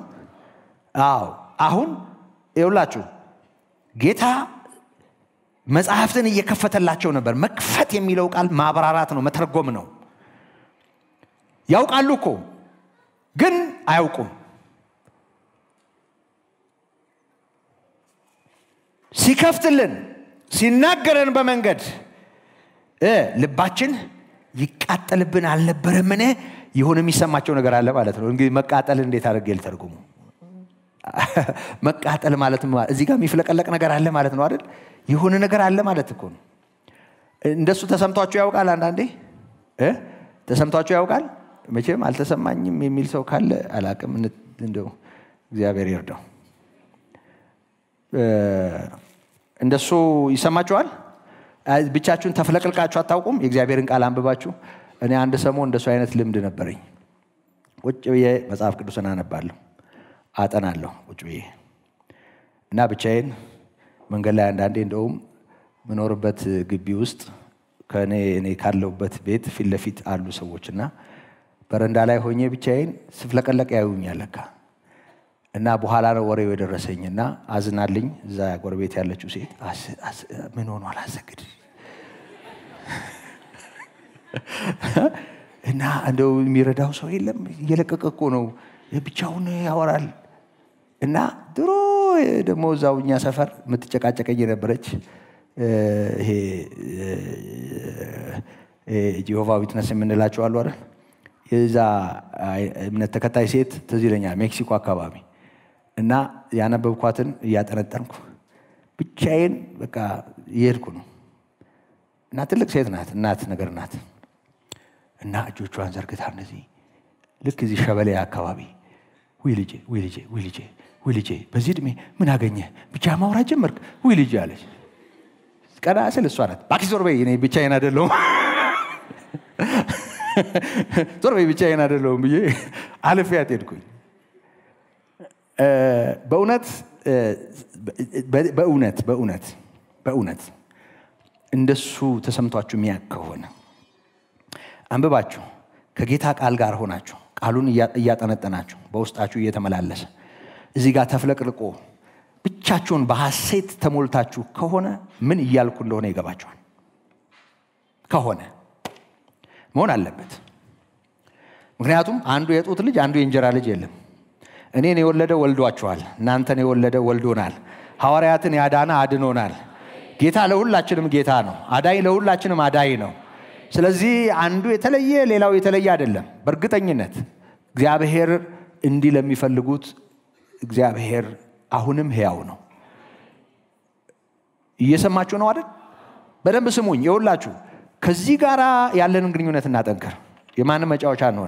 S1: አዎ። አሁን ይኸውላችሁ ጌታ መጽሐፍትን እየከፈተላቸው ነበር። መክፈት የሚለው ቃል ማብራራት ነው፣ መተርጎም ነው። ያውቃሉ እኮ ግን አያውቁም። ሲከፍትልን ሲናገረን በመንገድ ልባችን ይቃጠልብን አልነበረምን? የሆነ የሚሰማቸው ነገር አለ ማለት ነው። እንግዲህ መቃጠል እንዴት አድርጌ ልተርጉሙ? መቃጠል ማለት እዚህ ጋር የሚፍለቀለቅ ነገር አለ ማለት ነው አይደል? የሆነ ነገር አለ ማለት እኮ ነው። እንደሱ ተሰምቷችሁ ያውቃል? አንዳንዴ ተሰምቷችሁ ያውቃል? መቼም አልተሰማኝም የሚል ሰው ካለ አላቅም። እንደው እግዚአብሔር ይርዳው። እንደሱ ይሰማችኋል? ብቻችሁን ተፍለቅልቃችሁ አታውቁም? የእግዚአብሔርን ቃል አንብባችሁ። እኔ አንድ ሰሞን እንደሱ አይነት ልምድ ነበረኝ። ቁጭ ብዬ መጽሐፍ ቅዱስን አነባለሁ፣ አጠናለሁ ቁጭ ብዬ እና ብቻዬን መንገድ ላይ አንዳንዴ እንደውም ምኖርበት ግቢ ውስጥ እኔ ካለሁበት ቤት ፊት ለፊት አሉ ሰዎችና በረንዳ ላይ ሆኜ ብቻዬን ስፍለቀለቅ ያዩኛል ለካ። እና በኋላ ነው ወሬው የደረሰኝና አዝናልኝ እዛ ጎረቤት ያለችው ሴት ምን ሆኖ አላሰግድ እና እንደው የሚረዳው ሰው የለም፣ እየለቀቀ እኮ ነው፣ ብቻውን ያወራል። እና ድሮ ደግሞ እዛውኛ ሰፈር የምትጨቃጨቀኝ የነበረች ይሄ ጂሆቫ ዊትነስ የምንላቸው አሉ አይደል? የዛ እምነት ተከታይ ሴት ትዝ ይለኛል፣ ሜክሲኮ አካባቢ። እና ያነበብኳትን እያጠነጠንኩ ብቻዬን በቃ እየሄድኩ ነው። እና ትልቅ ሴት ናት፣ እናት ነገር ናት። እና እጆቿን ዘርግታ እንደዚህ ልክ እዚህ ሸበሌ አካባቢ ውይ ልጄ በዚህ ዕድሜ ምን አገኘ ብቻ ማውራት ጀመርክ ውይ ልጄ አለች። ቀና ስል እሷ ናት። እባክሽ ዞር በይ፣ እኔ ብቻዬን አይደለሁም ዞር በይ ብቻዬን አይደለሁም ብዬ አልፌያት ሄድኩኝ። በእውነት እንደሱ ተሰምቷችሁ የሚያውቅ ከሆነ አንብባችሁ ከጌታ ቃል ጋር ሆናችሁ ቃሉን እያጠነጠናችሁ በውስጣችሁ እየተመላለሰ እዚህ ጋር ተፍለቅልቆ ብቻችሁን በሐሴት ተሞልታችሁ ከሆነ ምን እያልኩ እንደሆነ ይገባችኋል። ከሆነ መሆን አለበት። ምክንያቱም አንዱ የጡት ልጅ አንዱ የእንጀራ ልጅ የለም። እኔን የወለደ ወልዷችኋል፣ እናንተን የወለደ ወልዶናል፣ ሐዋርያትን ያዳነ አድኖናል። ጌታ ለሁላችንም ጌታ ነው፣ አዳኝ ለሁላችንም አዳኝ ነው። ስለዚህ አንዱ የተለየ ሌላው የተለየ አይደለም። በእርግጠኝነት እግዚአብሔር እንዲህ ለሚፈልጉት እግዚአብሔር አሁንም ሕያው ነው። እየሰማችሁ ነው አይደል? በደንብ ስሙኝ። ይኸውላችሁ ከዚህ ጋራ ያለንን ግንኙነት እናጠንክር። የማን መጫወቻ ነው?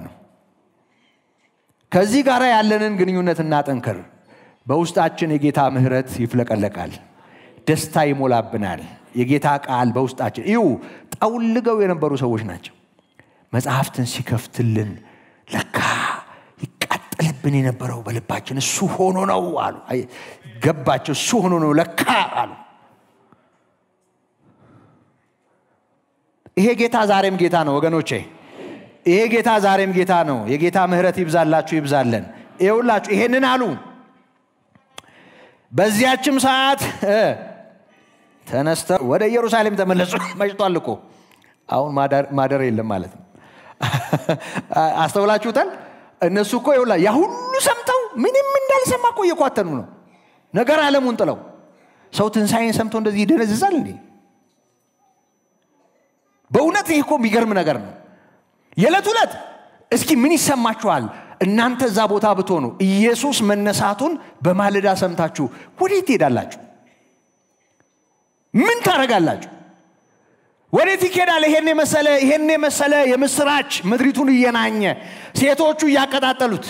S1: ከዚህ ጋራ ያለንን ግንኙነት እናጠንክር። በውስጣችን የጌታ ምህረት ይፍለቀለቃል፣ ደስታ ይሞላብናል። የጌታ ቃል በውስጣችን ይው ጠውልገው የነበሩ ሰዎች ናቸው። መጽሐፍትን ሲከፍትልን ለካ ይቃጠልብን የነበረው በልባችን እሱ ሆኖ ነው አሉ። ገባቸው፣ እሱ ሆኖ ነው ለካ አሉ። ይሄ ጌታ ዛሬም ጌታ ነው ወገኖቼ። ይሄ ጌታ ዛሬም ጌታ ነው። የጌታ ምህረት ይብዛላችሁ ይብዛለን። ይውላችሁ ይሄንን አሉ። በዚያችም ሰዓት ተነስተው ወደ ኢየሩሳሌም ተመለሱ። መሽቷል እኮ አሁን ማደር የለም ማለት ነው። አስተውላችሁታል? እነሱ እኮ ይውላ ያ ሁሉ ሰምተው ምንም እንዳልሰማ እኮ እየኳተኑ ነው። ነገር ዓለሙን ጥለው ሰው ትንሣኤን ሰምቶ እንደዚህ ይደነዝዛል እንዴ? በእውነት ይሄ እኮ የሚገርም ነገር ነው። የዕለት ዕለት እስኪ ምን ይሰማችኋል እናንተ እዛ ቦታ ብትሆኑ? ኢየሱስ መነሳቱን በማለዳ ሰምታችሁ ወዴት ትሄዳላችሁ? ምን ታረጋላችሁ? ወዴት ይኬዳል? ይሄን የመሰለ የምስራች ምድሪቱን እየናኘ ሴቶቹ እያቀጣጠሉት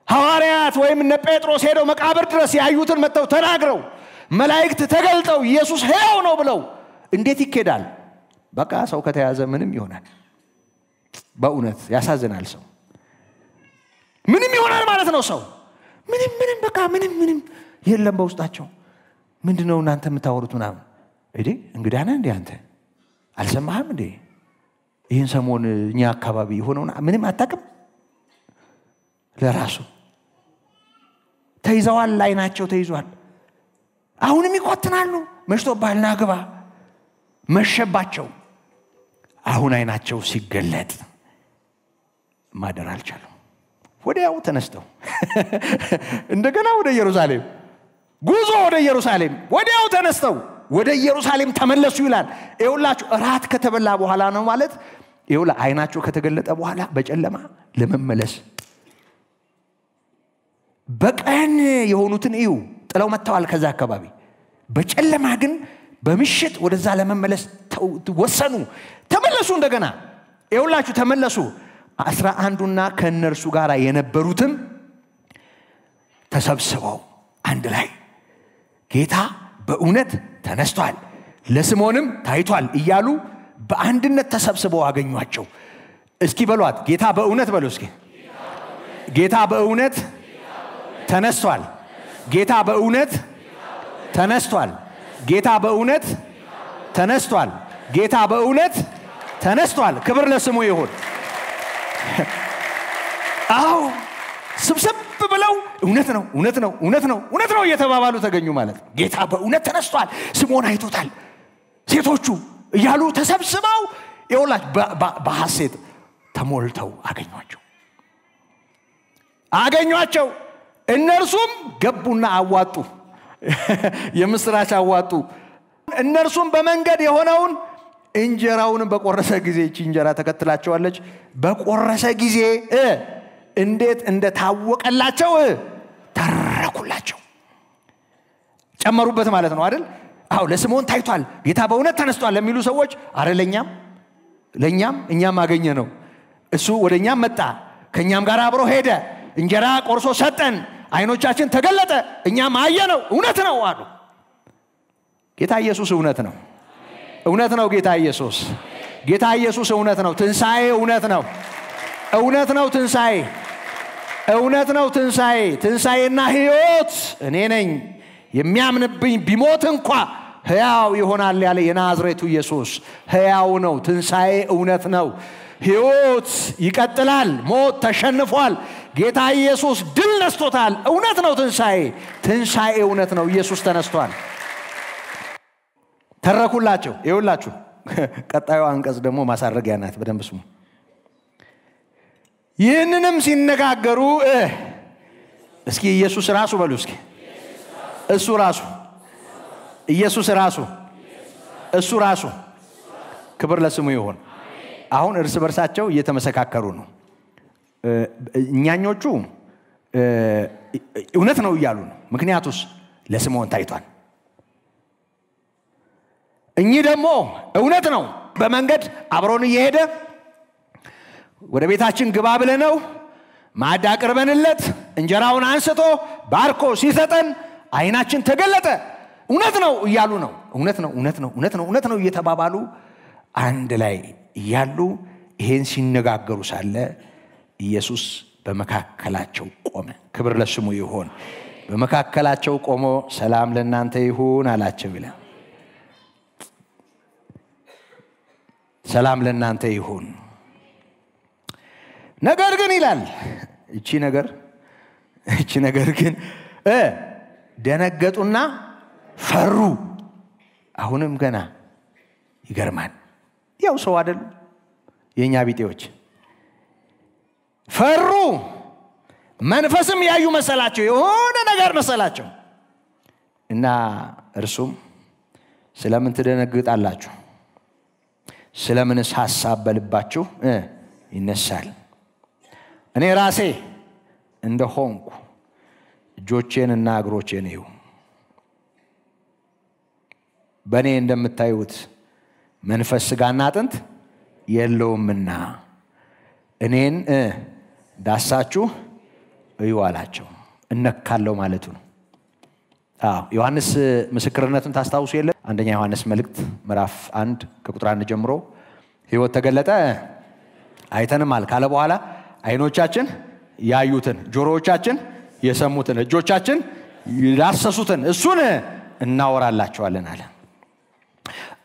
S1: ሐዋርያት ወይም እነ ጴጥሮስ ሄደው መቃብር ድረስ ያዩትን መጥተው ተናግረው መላእክት ተገልጠው ኢየሱስ ሕያው ነው ብለው እንዴት ይኬዳል? በቃ ሰው ከተያዘ ምንም ይሆናል። በእውነት ያሳዝናል። ሰው ምንም ይሆናል ማለት ነው። ሰው ምንም በቃ ምንም የለም በውስጣቸው። ምንድነው እናንተ የምታወሩት ምናምን? እንግዲህ እንዴ አንተ አልሰማህም እንዴ? ይህን ሰሞን እኛ አካባቢ ሆነውና ምንም አታውቅም። ለራሱ ተይዘዋል፣ አይናቸው ተይዟል። አሁንም ይቆትናሉ። መሽቶብሃል ና ግባ። መሸባቸው። አሁን አይናቸው ሲገለጥ ማደር አልቻሉም። ወዲያው ተነስተው እንደገና ወደ ኢየሩሳሌም ጉዞ ወደ ኢየሩሳሌም ወዲያው ተነስተው ወደ ኢየሩሳሌም ተመለሱ ይላል። ይውላችሁ እራት ከተበላ በኋላ ነው ማለት ይውላ አይናቸው ከተገለጠ በኋላ በጨለማ ለመመለስ በቀን የሆኑትን እዩ ጥለው መተዋል ከዛ አካባቢ። በጨለማ ግን በምሽት ወደዛ ለመመለስ ወሰኑ። ተመለሱ እንደገና ይውላችሁ ተመለሱ። 11ና ከነርሱ ጋር የነበሩትም ተሰብስበው አንድ ላይ ጌታ በእውነት ተነስቷል፣ ለስምዖንም ታይቷል እያሉ በአንድነት ተሰብስበው አገኟቸው። እስኪ በሏት ጌታ በእውነት በሉ እስኪ። ጌታ በእውነት ተነስቷል። ጌታ በእውነት ተነስቷል። ጌታ በእውነት ተነስቷል። ጌታ በእውነት ተነስቷል። ክብር ለስሙ ይሁን። አዎ ስብሰብ ብለው እውነት ነው እየተባባሉ ተገኙ ማለት ነው። ጌታ በእውነት ተነስቷል፣ ስምዖን አይቶታል፣ ሴቶቹ እያሉ ተሰብስበው ይውላችሁ በሐሴት ተሞልተው አገኟቸው። እነርሱም ገቡና አዋጡ፣ የምስራች አዋጡ። እነርሱም በመንገድ የሆነውን እንጀራውን በቆረሰ ጊዜ እቺ እንጀራ ተከትላቸዋለች። በቆረሰ ጊዜ እንዴት እንደታወቀላቸው ተረኩላቸው። ጨመሩበት ማለት ነው አይደል? አዎ ለስምዖን ታይቷል፣ ጌታ በእውነት ተነስቷል ለሚሉ ሰዎች አረለኛም እኛም አገኘ ነው። እሱ ወደኛም መጣ፣ ከኛም ጋር አብሮ ሄደ፣ እንጀራ ቆርሶ ሰጠን፣ አይኖቻችን ተገለጠ፣ እኛም አየነው፣ እውነት ነው አሉ። ጌታ ኢየሱስ እውነት ነው። እውነት ነው ጌታ ኢየሱስ። ጌታ ኢየሱስ እውነት ነው። ትንሣኤ እውነት ነው። እውነት ነው ትንሣኤ። እውነት ነው ትንሣኤ። ትንሣኤና ሕይወት እኔ ነኝ፣ የሚያምንብኝ ቢሞት እንኳ ሕያው ይሆናል ያለ የናዝሬቱ ኢየሱስ ሕያው ነው። ትንሣኤ እውነት ነው። ሕይወት ይቀጥላል። ሞት ተሸንፏል። ጌታ ኢየሱስ ድል ነስቶታል። እውነት ነው ትንሣኤ እውነት ነው። ኢየሱስ ተነስቷል። ተረኩላቸው። ይውላችሁ ቀጣዩ አንቀጽ ደግሞ ማሳረጊያ ናት። በደንብ ስሙ። ይህንንም ሲነጋገሩ እስኪ ኢየሱስ ራሱ በሉ እስኪ። እሱ ራሱ ኢየሱስ ራሱ እሱ ራሱ ክብር ለስሙ ይሁን። አሁን እርስ በርሳቸው እየተመሰካከሩ ነው። እኛኞቹ እውነት ነው እያሉ ነው። ምክንያቱስ ለስምዖን ታይቷል። እኚህ ደግሞ እውነት ነው በመንገድ አብሮን እየሄደ ወደ ቤታችን ግባ ብለነው ማዕድ አቅርበንለት እንጀራውን አንስቶ ባርኮ ሲሰጠን አይናችን ተገለጠ እውነት ነው እያሉ ነው እውነት ነው እየተባባሉ አንድ ላይ እያሉ ይሄን ሲነጋገሩ ሳለ ኢየሱስ በመካከላቸው ቆመ ክብር ለስሙ ይሁን በመካከላቸው ቆሞ ሰላም ለእናንተ ይሁን አላቸው ይላል ሰላም ለእናንተ ይሁን ነገር ግን ይላል እቺ ነገር ግን ደነገጡና ፈሩ አሁንም ገና ይገርማል ያው ሰው አይደል የኛ ቢጤዎች ፈሩ መንፈስም ያዩ መሰላቸው የሆነ ነገር መሰላቸው እና እርሱም ስለምን ትደነግጣላችሁ ስለምንስ ሐሳብ በልባችሁ ይነሳል እኔ ራሴ እንደሆንኩ እጆቼንና እግሮቼን እዩ በእኔ እንደምታዩት መንፈስ ሥጋና አጥንት የለውምና እኔን ዳሳችሁ እዩ አላቸው እነካለው ማለቱ ነው ዮሐንስ ምስክርነቱን ታስታውሱ የለ አንደኛ ዮሐንስ መልእክት ምዕራፍ 1 ከቁጥር 1 ጀምሮ ሕይወት ተገለጠ አይተንማል ካለ በኋላ አይኖቻችን ያዩትን ጆሮዎቻችን የሰሙትን እጆቻችን ያሰሱትን እሱን እናወራላችኋለን አለ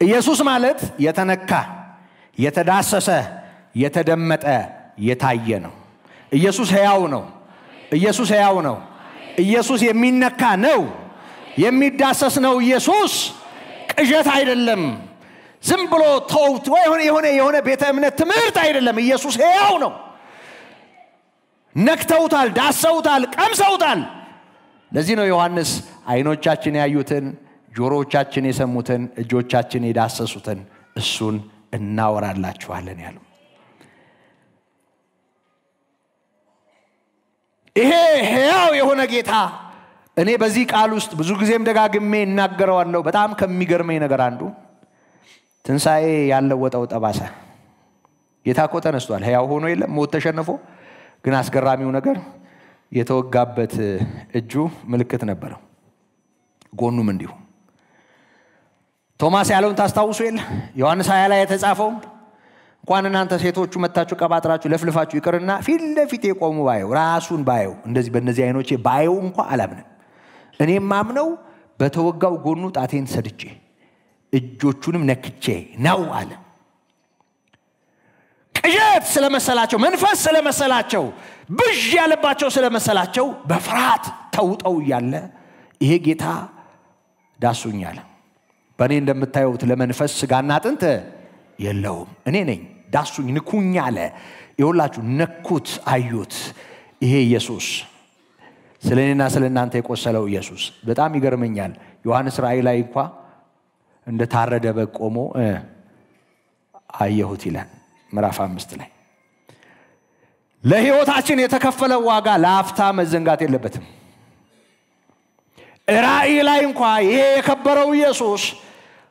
S1: ኢየሱስ ማለት የተነካ የተዳሰሰ የተደመጠ የታየ ነው ኢየሱስ ሕያው ነው ኢየሱስ የሚነካ ነው የሚዳሰስ ነው ኢየሱስ ቅዠት አይደለም ዝም ብሎ ተውት ወይ የሆነ ቤተ እምነት ትምህርት አይደለም ኢየሱስ ሕያው ነው ነክተውታል ዳሰውታል ቀምሰውታል ለዚህ ነው ዮሐንስ አይኖቻችን ያዩትን ጆሮዎቻችን የሰሙትን እጆቻችን የዳሰሱትን እሱን እናወራላችኋለን ያለው ይሄ ሕያው የሆነ ጌታ እኔ በዚህ ቃል ውስጥ ብዙ ጊዜም ደጋግሜ እናገረዋለሁ በጣም ከሚገርመኝ ነገር አንዱ ትንሳኤ ያለወጠው ጠባሳ ጌታ እኮ ተነስቷል ሕያው ሆኖ የለም ሞት ተሸንፎ ግን አስገራሚው ነገር የተወጋበት እጁ ምልክት ነበረው ጎኑም እንዲሁ ቶማስ ያለውን ታስታውሱ የለ ዮሐንስ 20 ላይ የተጻፈው እንኳን እናንተ ሴቶቹ መታችሁ ቀባጥራችሁ ለፍልፋችሁ ይቅርና ፊት ለፊት የቆሙ ባየው ራሱን ባየው እንደዚህ በእነዚህ አይኖቼ ባየው እንኳን አላምንም እኔም ማምነው በተወጋው ጎኑ ጣቴን ሰድቼ እጆቹንም ነክቼ ነው አለ ቅዠት ስለመሰላቸው መንፈስ ስለመሰላቸው ብዥ ያለባቸው ስለመሰላቸው በፍርሃት ተውጠው ያለ ይሄ ጌታ ዳሱኛል በእኔ እንደምታዩት ለመንፈስ ሥጋና አጥንት የለውም እኔ ነኝ ዳሱኝ ንኩኝ አለ ይኸውላችሁ ነኩት አዩት ይሄ ኢየሱስ ስለኔና ስለናንተ የቆሰለው ኢየሱስ በጣም ይገርመኛል ዮሐንስ ራእይ ላይ እንኳን እንደ ታረደ በግ ቆሞ አየሁት ይላል ምዕራፍ 5 ላይ ለሕይወታችን የተከፈለው ዋጋ ለአፍታ መዘንጋት የለበትም ራእይ ላይ እንኳን ይሄ የከበረው ኢየሱስ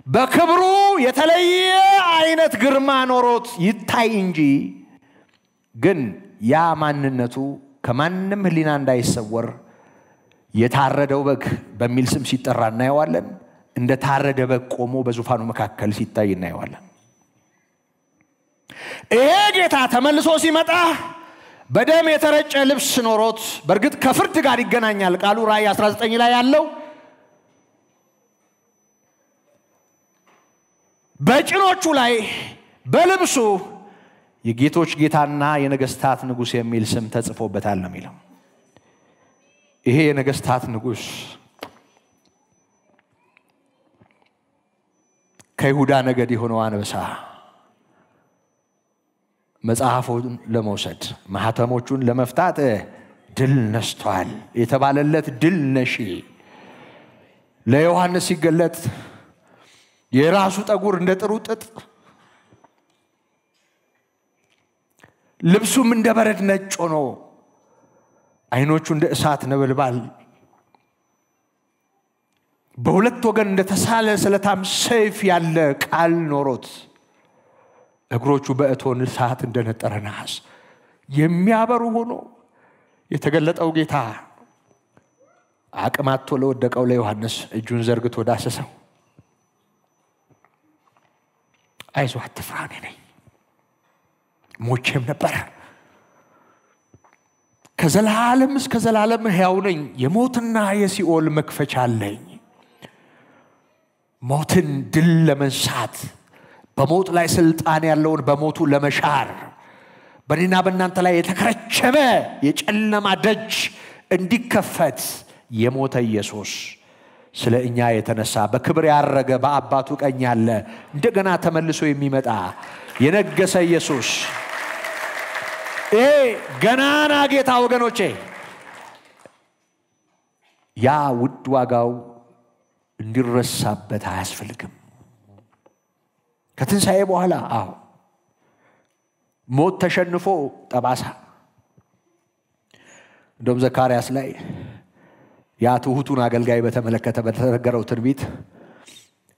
S1: በክብሩ የተለየ አይነት ግርማ ኖሮት ይታይ እንጂ ግን ያ ማንነቱ ከማንም ህሊና እንዳይሰወር የታረደው በግ በሚል ስም ሲጠራ እናየዋለን እንደ ታረደ በግ ቆሞ በዙፋኑ መካከል ሲታይ እናየዋለን ይሄ ጌታ ተመልሶ ሲመጣ በደም የተረጨ ልብስ ኖሮት በርግጥ ከፍርድ ጋር ይገናኛል ቃሉ ራእይ 19 ላይ ያለው በጭኖቹ ላይ በልብሱ የጌቶች ጌታና የነገስታት ንጉስ የሚል ስም ተጽፎበታል ነው የሚለው ይሄ የነገስታት ንጉስ ከይሁዳ ነገድ የሆነው አንበሳ መጽሐፉን ለመውሰድ ማህተሞቹን ለመፍታት ድል ነስቷል የተባለለት ድል ነሺ ለዮሐንስ ሲገለጥ የራሱ ጠጉር እንደ ጥሩ ጥጥ ልብሱም እንደ በረድ ነጭ ሆኖ አይኖቹ እንደ እሳት ነበልባል በሁለት ወገን እንደተሳለ ስለታም ሰይፍ ያለ ቃል ኖሮት እግሮቹ በእቶን እሳት እንደነጠረ ናስ የሚያበሩ ሆኖ የተገለጠው ጌታ አቅማቶ ለወደቀው ለዮሐንስ እጁን ዘርግቶ ዳሰሰው። አይዞህ አትፍራ፣ እኔ ነኝ፣ ሞቼም ነበር፣ ከዘላለም እስከ ዘላለም ሕያው ነኝ፣ የሞትና የሲኦል መክፈቻ አለኝ። ሞትን ድል ለመንሳት በሞት ላይ ስልጣን ያለውን በሞቱ ለመሻር በእኔና በእናንተ ላይ የተከረቸመ የጨለማ ደጅ እንዲከፈት የሞተ ኢየሱስ ስለ እኛ የተነሳ በክብር ያረገ በአባቱ ቀኝ ያለ እንደገና ተመልሶ የሚመጣ የነገሰ ኢየሱስ ገናና ጌታ ወገኖቼ ያ ውድ ዋጋው እንዲረሳበት አያስፈልግም። ከትንሣኤ በኋላ ሞት ተሸንፎ ጠባሳ እንደውም ዘካርያስ ላይ ያ ትሁቱን አገልጋይ በተመለከተ በተነገረው ትንቢት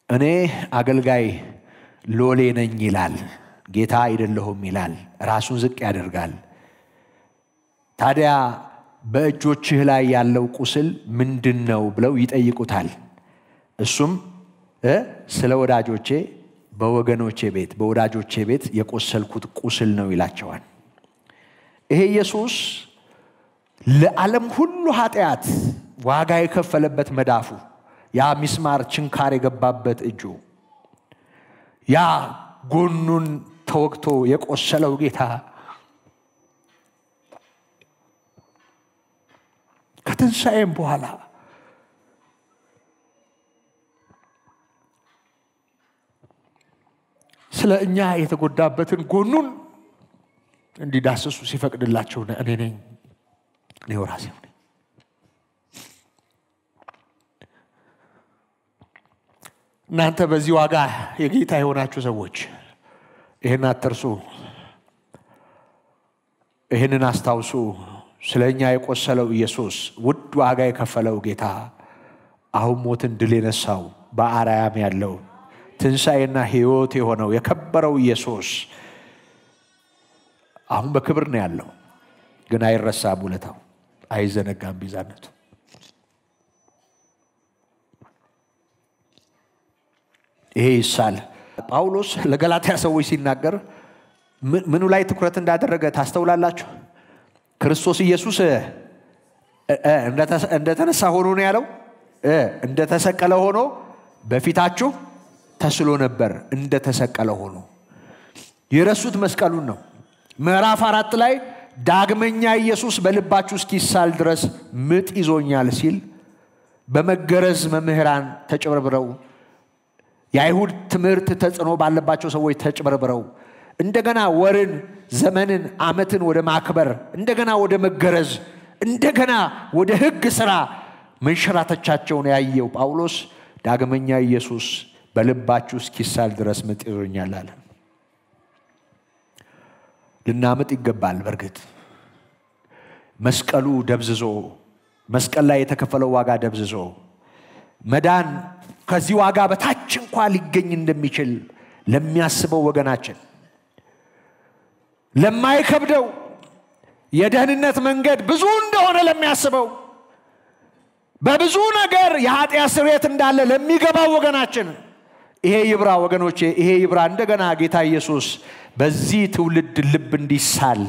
S1: እኔ አገልጋይ ሎሌ ነኝ ይላል፣ ጌታ አይደለሁም ይላል፣ ራሱን ዝቅ ያደርጋል። ታዲያ በእጆችህ ላይ ያለው ቁስል ምንድነው ብለው ይጠይቁታል። እሱም ስለ ወዳጆቼ በወገኖቼ ቤት በወዳጆቼ ቤት የቆሰልኩት ቁስል ነው ይላቸዋል። ይሄ ኢየሱስ ለዓለም ሁሉ ኃጢአት ዋጋ የከፈለበት መዳፉ፣ ያ ሚስማር ችንካር የገባበት እጁ፣ ያ ጎኑን ተወግቶ የቆሰለው ጌታ ከትንሣኤም በኋላ ስለ እኛ የተጎዳበትን ጎኑን እንዲዳስሱ ሲፈቅድላቸው እኔ ነኝ፣ እኔው ራሴው ነኝ። እናንተ በዚህ ዋጋ የጌታ የሆናችሁ ሰዎች ይሄን አትርሱ፣ ይሄንን አስታውሱ። ስለኛ የቆሰለው ኢየሱስ ውድ ዋጋ የከፈለው ጌታ አሁን ሞትን ድል የነሳው በአርያም ያለው ትንሣኤና ሕይወት የሆነው የከበረው ኢየሱስ አሁን በክብር ነው ያለው። ግን አይረሳም ውለታው፣ አይዘነጋም ቤዛነቱ። ይሄ ይሳል ጳውሎስ ለገላትያ ሰዎች ሲናገር ምኑ ላይ ትኩረት እንዳደረገ ታስተውላላችሁ? ክርስቶስ ኢየሱስ እንደተነሳ ሆኖ ነው ያለው። እንደተሰቀለ ሆኖ በፊታችሁ ተስሎ ነበር። እንደተሰቀለ ሆኖ የረሱት መስቀሉን ነው። ምዕራፍ 4 ላይ ዳግመኛ ኢየሱስ በልባችሁ እስኪሳል ድረስ ምጥ ይዞኛል ሲል በመገረዝ መምህራን ተጨበርብረው የአይሁድ ትምህርት ተጽዕኖ ባለባቸው ሰዎች ተጨበርብረው እንደገና ወርን ዘመንን ዓመትን ወደ ማክበር እንደገና ወደ መገረዝ እንደገና ወደ ሕግ ሥራ መንሸራተቻቸውን ያየው ጳውሎስ ዳግመኛ ኢየሱስ በልባችሁ እስኪሳል ድረስ ምጥ ይዞኛል አለ። ልናምጥ ይገባል። በርግጥ መስቀሉ ደብዝዞ መስቀል ላይ የተከፈለው ዋጋ ደብዝዞ መዳን ከዚህ ዋጋ በታች እንኳን ሊገኝ እንደሚችል ለሚያስበው ወገናችን ለማይከብደው የደህንነት መንገድ ብዙ እንደሆነ ለሚያስበው በብዙ ነገር የኃጢአት ስርየት እንዳለ ለሚገባው ወገናችን ይሄ ይብራ ወገኖቼ፣ ይሄ ይብራ። እንደገና ጌታ ኢየሱስ በዚህ ትውልድ ልብ እንዲሳል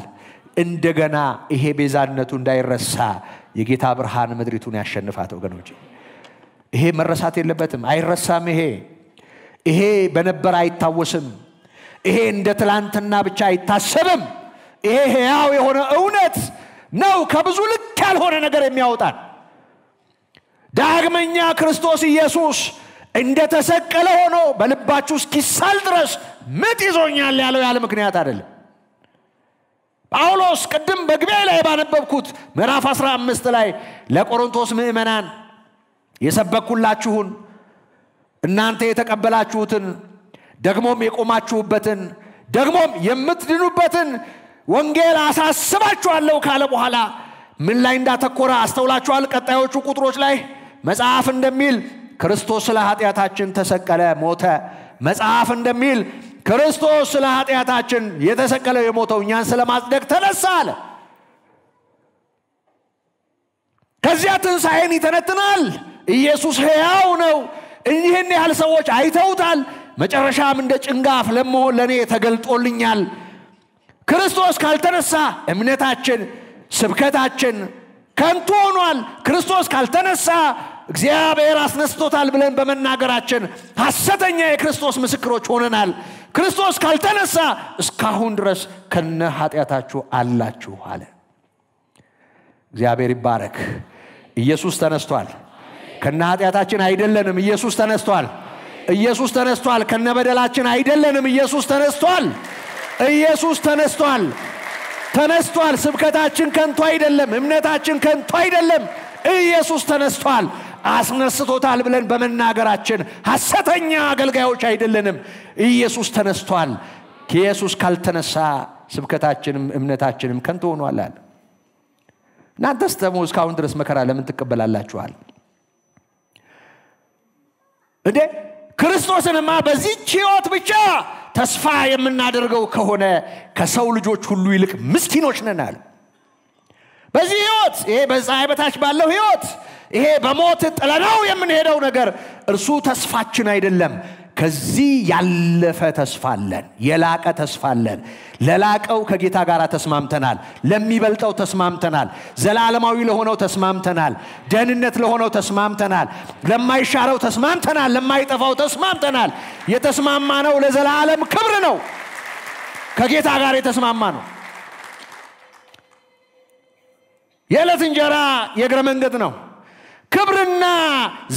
S1: እንደገና ይሄ ቤዛነቱ እንዳይረሳ የጌታ ብርሃን ምድሪቱን ያሸንፋት ወገኖቼ። ይሄ መረሳት የለበትም፣ አይረሳም። ይሄ በነበር አይታወስም። ይሄ እንደ ትላንትና ብቻ አይታሰብም። ይሄ ሕያው የሆነ እውነት ነው፣ ከብዙ ልክ ያልሆነ ነገር የሚያወጣን። ዳግመኛ ክርስቶስ ኢየሱስ እንደተሰቀለ ሆኖ በልባችሁ እስኪሳል ድረስ ምጥ ይዞኛል ያለው ያለ ምክንያት አይደለም። ጳውሎስ ቅድም በግቢያ ላይ ባነበብኩት ምዕራፍ 15 ላይ ለቆሮንቶስ ምዕመናን የሰበኩላችሁን እናንተ የተቀበላችሁትን ደግሞም የቆማችሁበትን ደግሞም የምትድኑበትን ወንጌል አሳስባችኋለሁ ካለ በኋላ ምን ላይ እንዳተኮረ አስተውላችኋል? ቀጣዮቹ ቁጥሮች ላይ መጽሐፍ እንደሚል ክርስቶስ ስለ ኃጢአታችን ተሰቀለ ሞተ መጽሐፍ እንደሚል ክርስቶስ ስለ ኃጢአታችን የተሰቀለው የሞተው እኛን ስለማጽደቅ ተነሳ አለ ከዚያ ትንሣኤን ይተነትናል ኢየሱስ ሕያው ነው ይህን ያህል ሰዎች አይተውታል መጨረሻም እንደ ጭንጋፍ ለመሆን ለኔ ተገልጦልኛል ክርስቶስ ካልተነሳ እምነታችን ስብከታችን ከንቱ ሆኗል ክርስቶስ ካልተነሳ እግዚአብሔር አስነስቶታል ብለን በመናገራችን ሐሰተኛ የክርስቶስ ምስክሮች ሆነናል ክርስቶስ ካልተነሳ እስካሁን ድረስ ከነ ኃጢአታችሁ አላችሁ አለ እግዚአብሔር ይባረክ ኢየሱስ ተነስቷል ከነ ኃጢአታችን አይደለንም ኢየሱስ ተነስቷል ከነ በደላችን አይደለንም ኢየሱስ ተነስቷል ስብከታችን ከንቱ አይደለም እምነታችን ከንቱ አይደለም ኢየሱስ ተነስቷል አስነስቶታል ብለን በመናገራችን ሐሰተኛ አገልጋዮች አይደለንም ኢየሱስ ተነስቷል ኢየሱስ ካልተነሳ ስብከታችንም እምነታችንም ከንቱ ሆኗል አለ እናንተስ ደግሞ እስካሁን ድረስ መከራ ለምን ትቀበላላችኋል እንዴ ክርስቶስንማ በዚህ ሕይወት ብቻ ተስፋ የምናደርገው ከሆነ ከሰው ልጆች ሁሉ ይልቅ ምስኪኖች ነን አለ በዚህ ሕይወት ይሄ በፀሐይ በታች ባለው ሕይወት ይሄ በሞት ጥለናው የምንሄደው ነገር እርሱ ተስፋችን አይደለም ከዚህ ያለፈ ተስፋ አለን የላቀ ተስፋ አለን ለላቀው ከጌታ ጋር ተስማምተናል ለሚበልጠው ተስማምተናል ዘላለማዊ ለሆነው ተስማምተናል ደህንነት ለሆነው ተስማምተናል ለማይሻረው ተስማምተናል ለማይጠፋው ተስማምተናል የተስማማነው ለዘላለም ክብር ነው ከጌታ ጋር የተስማማነው የዕለት እንጀራ የእግረ መንገድ ነው ክብርና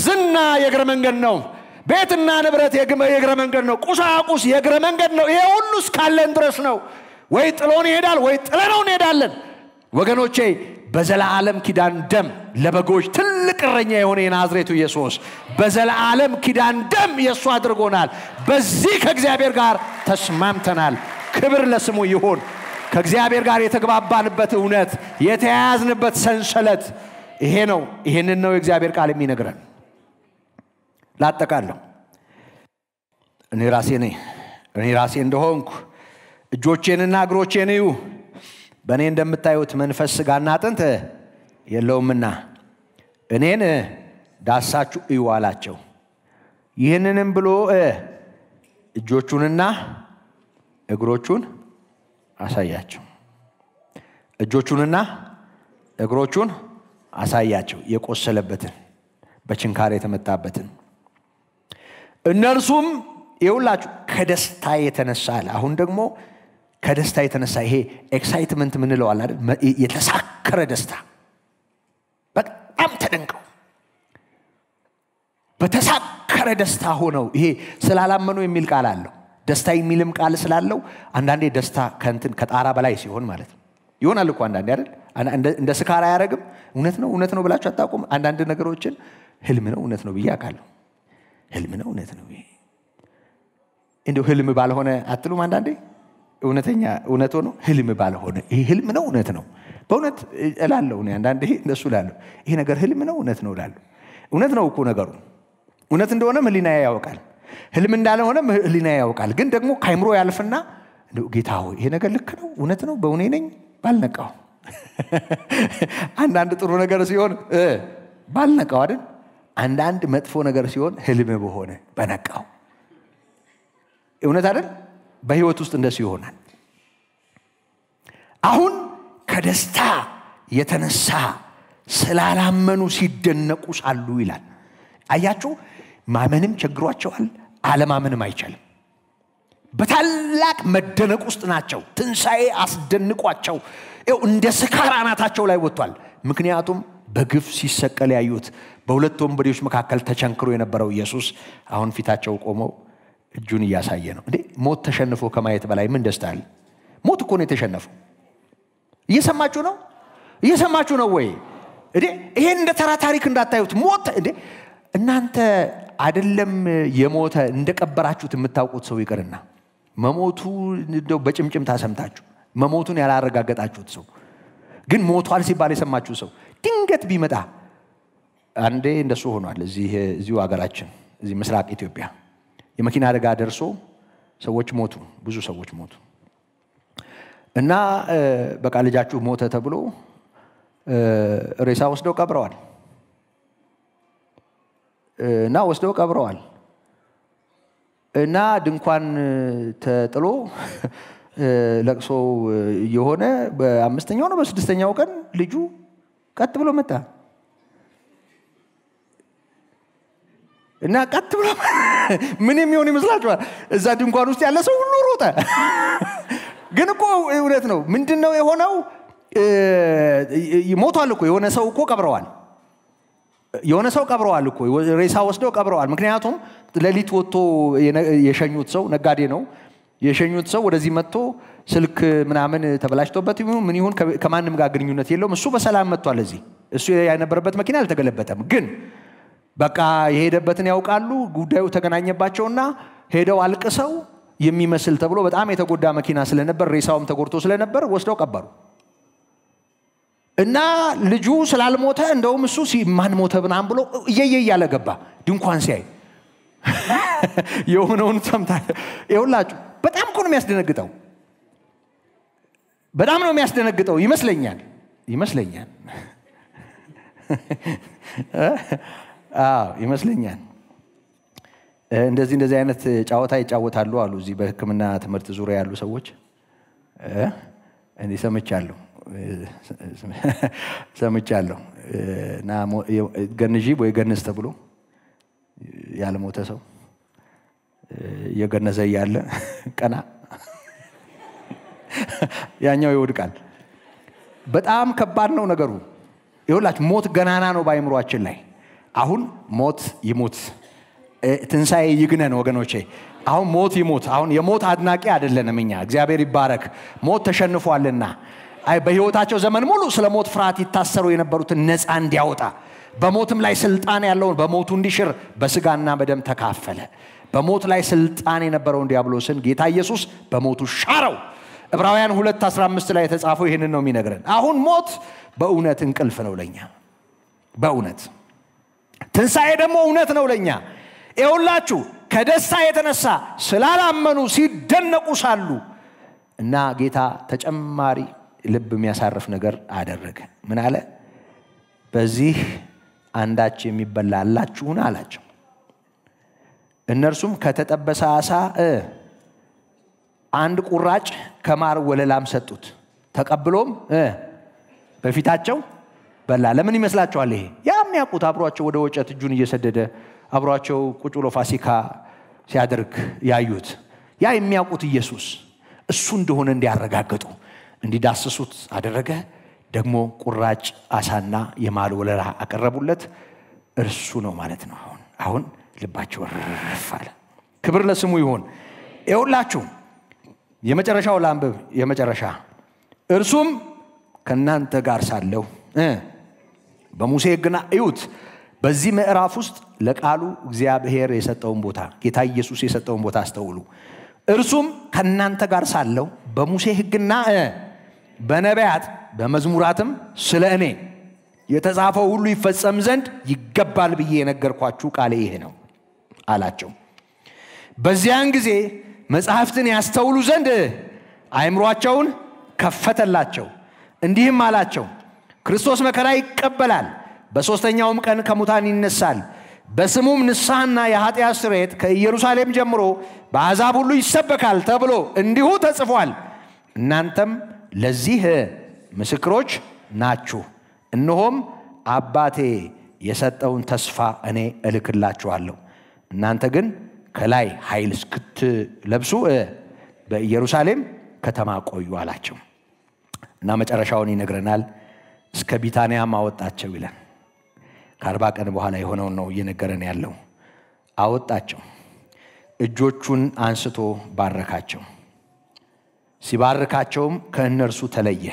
S1: ዝና የእግረ መንገድ ነው ቤትና ንብረት የእግረ መንገድ ነው ቁሳቁስ የእግረ መንገድ ነው ይሄ ሁሉ እስካለን ድረስ ነው ወይ ጥሎን ይሄዳል ወይ ጥለነው እንሄዳለን ወገኖቼ በዘላለም ኪዳን ደም ለበጎች ትልቅ እረኛ የሆነ የናዝሬቱ ኢየሱስ በዘላለም ኪዳን ደም የሱ አድርጎናል በዚህ ከእግዚአብሔር ጋር ተስማምተናል ክብር ለስሙ ይሁን ከእግዚአብሔር ጋር የተግባባንበት እውነት የተያያዝንበት ሰንሰለት ይሄ ነው ይሄንን ነው የእግዚአብሔር ቃል የሚነግረን ላጠቃለሁ እኔ ራሴ እንደሆንኩ እጆቼንና እግሮቼን እዩ በእኔ እንደምታዩት መንፈስ ሥጋና አጥንት የለውምና እኔን ዳሳችሁ እዩ አላቸው ይህንንም ብሎ እጆቹንና እግሮቹን አሳያቸው እጆቹንና እግሮቹን አሳያቸው የቆሰለበትን በችንካር የተመታበትን እነርሱም ይውላችሁ ከደስታ የተነሳ አሁን ደግሞ ከደስታ የተነሳ ይሄ ኤክሳይትመንት ምን ነው አለ አይደል የተሳከረ ደስታ በጣም ተደንቀው በተሳከረ ደስታ ሆነው ይሄ ስላላመኑ የሚል ቃል አለው ደስታ የሚልም ቃል ስላለው አንዳንዴ ደስታ ከጣራ በላይ ሲሆን ማለት ነው ይሆናል እኮ አንዳንዴ አይደል እንደ ስካራ ያረግም እውነት ነው ብላችሁ አጣቁም አንዳንድ ነገሮችን ህልም ነው እውነት ነው ብያቃለሁ ህልም ነው እውነት ነው እንደው ህልም ባልሆነ አትሉም አንዳንዴ እውነተኛ እውነት ሆኖ ህልም ባልሆነ ይሄ ህልም ነው እውነት ነው በእውነት እላለሁ እኔ አንዳንዴ እንደሱ እላለሁ ይሄ ነገር ህልም ነው እውነት ነው እላለሁ እውነት ነው እኮ ነገሩ እውነት እንደሆነ ህሊናዬ ያውቃል ህልም እንዳልሆነ ህሊናዬ ያውቃል ግን ደግሞ ካይምሮ ያልፍና ጌታ ሆይ ይሄ ነገር ልክ ነው እውነት ነው በእውኔ ነኝ ባልነቃው አንዳንድ ጥሩ ነገር ሲሆን ባልነቃው አይደል አንዳንድ መጥፎ ነገር ሲሆን ህልም በሆነ በነቃው እውነት አይደል በህይወት ውስጥ እንደዚህ ይሆናል አሁን ከደስታ የተነሳ ስላላመኑ ሲደነቁ ሳሉ ይላል አያችሁ ማመንም ቸግሯቸዋል አለማመንም አይቻልም በታላቅ መደነቅ ውስጥ ናቸው ትንሣኤ አስደንቋቸው እንደ ስካር አናታቸው ላይ ወጥቷል ምክንያቱም በግፍ ሲሰቀል ያዩት በሁለት ወንበዴዎች መካከል ተቸንክሮ የነበረው ኢየሱስ አሁን ፊታቸው ቆሞ እጁን እያሳየ ነው እንዴ ሞት ተሸንፎ ከማየት በላይ ምን ደስታ አለ ሞት እኮ ነው የተሸነፈው እየሰማችሁ ነው ወይ እንዴ ይሄን እንደ ተራ ታሪክ እንዳታዩት ሞት እንዴ እናንተ አይደለም የሞተ እንደቀበራችሁት የምታውቁት ሰው ይቀርና መሞቱ እንደው በጭምጭምታ ሰምታችሁ መሞቱን ያላረጋገጣችሁት ሰው ግን ሞቷል ሲባል የሰማችሁ ሰው ድንገት ቢመጣ አንዴ እንደሱ ሆኗል እዚሁ ሀገራችን እዚህ ምስራቅ ኢትዮጵያ የመኪና አደጋ ደርሶ ሰዎች ሞቱ ብዙ ሰዎች ሞቱ እና በቃ ልጃችሁ ሞተ ተብሎ ሬሳ ወስደው ቀብረዋል እና ወስደው ቀብረዋል እና ድንኳን ተጥሎ ለቅሶ የሆነ በአምስተኛው ነው በስድስተኛው ቀን ልጁ ቀጥ ብሎ መጣ እና ቀጥ ብሎ ምን የሚሆን ይመስላችኋል እዛ ድንኳን ውስጥ ያለ ሰው ሁሉ ሮጠ ግን እኮ እውነት ነው ምንድነው የሆነው ሞቷል እኮ የሆነ ሰው እኮ ቀብረዋል እኮ ሬሳ ወስደው ቀብረዋል ምክንያቱም ለሊት ወጥቶ የሸኙት ሰው ነጋዴ ነው የሸኙት ሰው ወደዚህ መጥቶ ስልክ ምናምን ተበላሽቶበት ምን ይሁን ከማንም ጋር ግንኙነት የለውም እሱ በሰላም መጥቷል እዚህ እሱ ያነበረበት መኪና አልተገለበጠም ግን በቃ የሄደበትን ያውቃሉ ጉዳዩ ተገናኘባቸውና ሄደው አልቅሰው የሚመስል ተብሎ በጣም የተጎዳ መኪና ስለነበር ሬሳውም ተጎድቶ ስለነበር ወስደው ቀበሩ እና ልጁ ስላልሞተ እንደውም እሱ ማን ሞተ ብናም ብሎ እያለ ገባ ድንኳን ሲያይ የሆነውን ሰምታ ይውላችሁ በጣም እኮ ነው የሚያስደነግጠው ይመስለኛል ይመስለኛል እንደዚህ አይነት ጫወታ ይጫወታሉ አሉ እዚህ በሕክምና ትምህርት ዙሪያ ያሉ ሰዎች እኔ ሰምቻለሁ እና ገንጂ ወይ ገነስ ተብሎ ያልሞተ ሰው የገነዘ ያለ ቀና ያኛው ይወድቃል በጣም ከባድ ነው ነገሩ ይኸውላችሁ ሞት ገናና ነው ባይምሮአችን ላይ አሁን ሞት ይሞት ትንሳኤ ይግነን ወገኖቼ አሁን ሞት ይሞት አሁን የሞት አድናቂ አይደለንም እኛ እግዚአብሔር ይባረክ ሞት ተሸንፏልና በህይወታቸው ዘመን ሙሉ ስለ ሞት ፍርሃት ይታሰሩ የነበሩትን ነፃ እንዲያወጣ በሞትም ላይ ስልጣን ያለውን በሞቱ እንዲሽር በስጋና በደም ተካፈለ በሞት ላይ ስልጣን የነበረውን ዲያብሎስን ጌታ ኢየሱስ በሞቱ ሻረው ዕብራውያን 2:15 ላይ የተጻፈው ይሄንን ነው የሚነግረን አሁን ሞት በእውነት እንቅልፍ ነው ለኛ በእውነት ትንሳኤ ደግሞ እውነት ነው ለኛ ይኸውላችሁ ከደስታ የተነሳ ስላላመኑ ሲደነቁ ሳሉ እና ጌታ ተጨማሪ ልብ የሚያሳርፍ ነገር አደረገ ምን አለ በዚህ አንዳች የሚበላላችሁን አላቸው እነርሱም ከተጠበሰ ዓሣ አንድ ቁራጭ ከማር ወለላም ሰጡት ተቀብሎም በፊታቸው በላ ለምን ይመስላችኋል ይሄ ያሚያቁት አብሯቸው ወደ ወጨት እጁን እየሰደደ አብሯቸው ቁጭ ብሎ ፋሲካ ሲያደርግ ያዩት ያ የሚያቁት ኢየሱስ እሱ እንደሆነ እንዲያረጋግጡ እንዲዳስሱት አደረገ ደግሞ ቁራጭ ዓሣና የማር ወለላ አቀረቡለት እርሱ ነው ማለት ነው አሁን ልባቸው ረፋለ ክብር ለስሙ ይሁን ይሁላችሁ የመጨረሻው ላምብ የመጨረሻ እርሱም ከናንተ ጋር ሳለው በሙሴ ሕግና እዩት በዚህ ምዕራፍ ውስጥ ለቃሉ እግዚአብሔር የሰጠውን ቦታ ጌታ ኢየሱስ የሰጠውን ቦታ አስተውሉ እርሱም ከናንተ ጋር ሳለው በሙሴ ሕግና በነቢያት በመዝሙራትም ስለ እኔ የተጻፈው ሁሉ ይፈጸም ዘንድ ይገባል ብዬ የነገርኳችሁ ቃሌ ይሄ ነው አላቸው በዚያን ጊዜ መጽሐፍትን ያስተውሉ ዘንድ አይምሮአቸውን ከፈተላቸው እንዲህም አላቸው ክርስቶስ መከራ ይቀበላል በሶስተኛውም ቀን ከሙታን ይነሳል በስሙም ንስሐና የኃጢአት ስርየት ከኢየሩሳሌም ጀምሮ በአሕዛብ ሁሉ ይሰበካል ተብሎ እንዲሁ ተጽፏል እናንተም ለዚህ ምስክሮች ናችሁ እነሆም አባቴ የሰጠውን ተስፋ እኔ እልክላችኋለሁ እናንተ ግን ከላይ ኃይል እስክትለብሱ በኢየሩሳሌም ከተማ ቆዩ አላቸው እና መጨረሻውን ይነግረናል እስከ ቢታንያም አወጣቸው ይላል ከ40 ቀን በኋላ የሆነው ነው እየነገረን ያለው አወጣቸው እጆቹን አንስቶ ባረካቸው ሲባርካቸውም ከእነርሱ ተለየ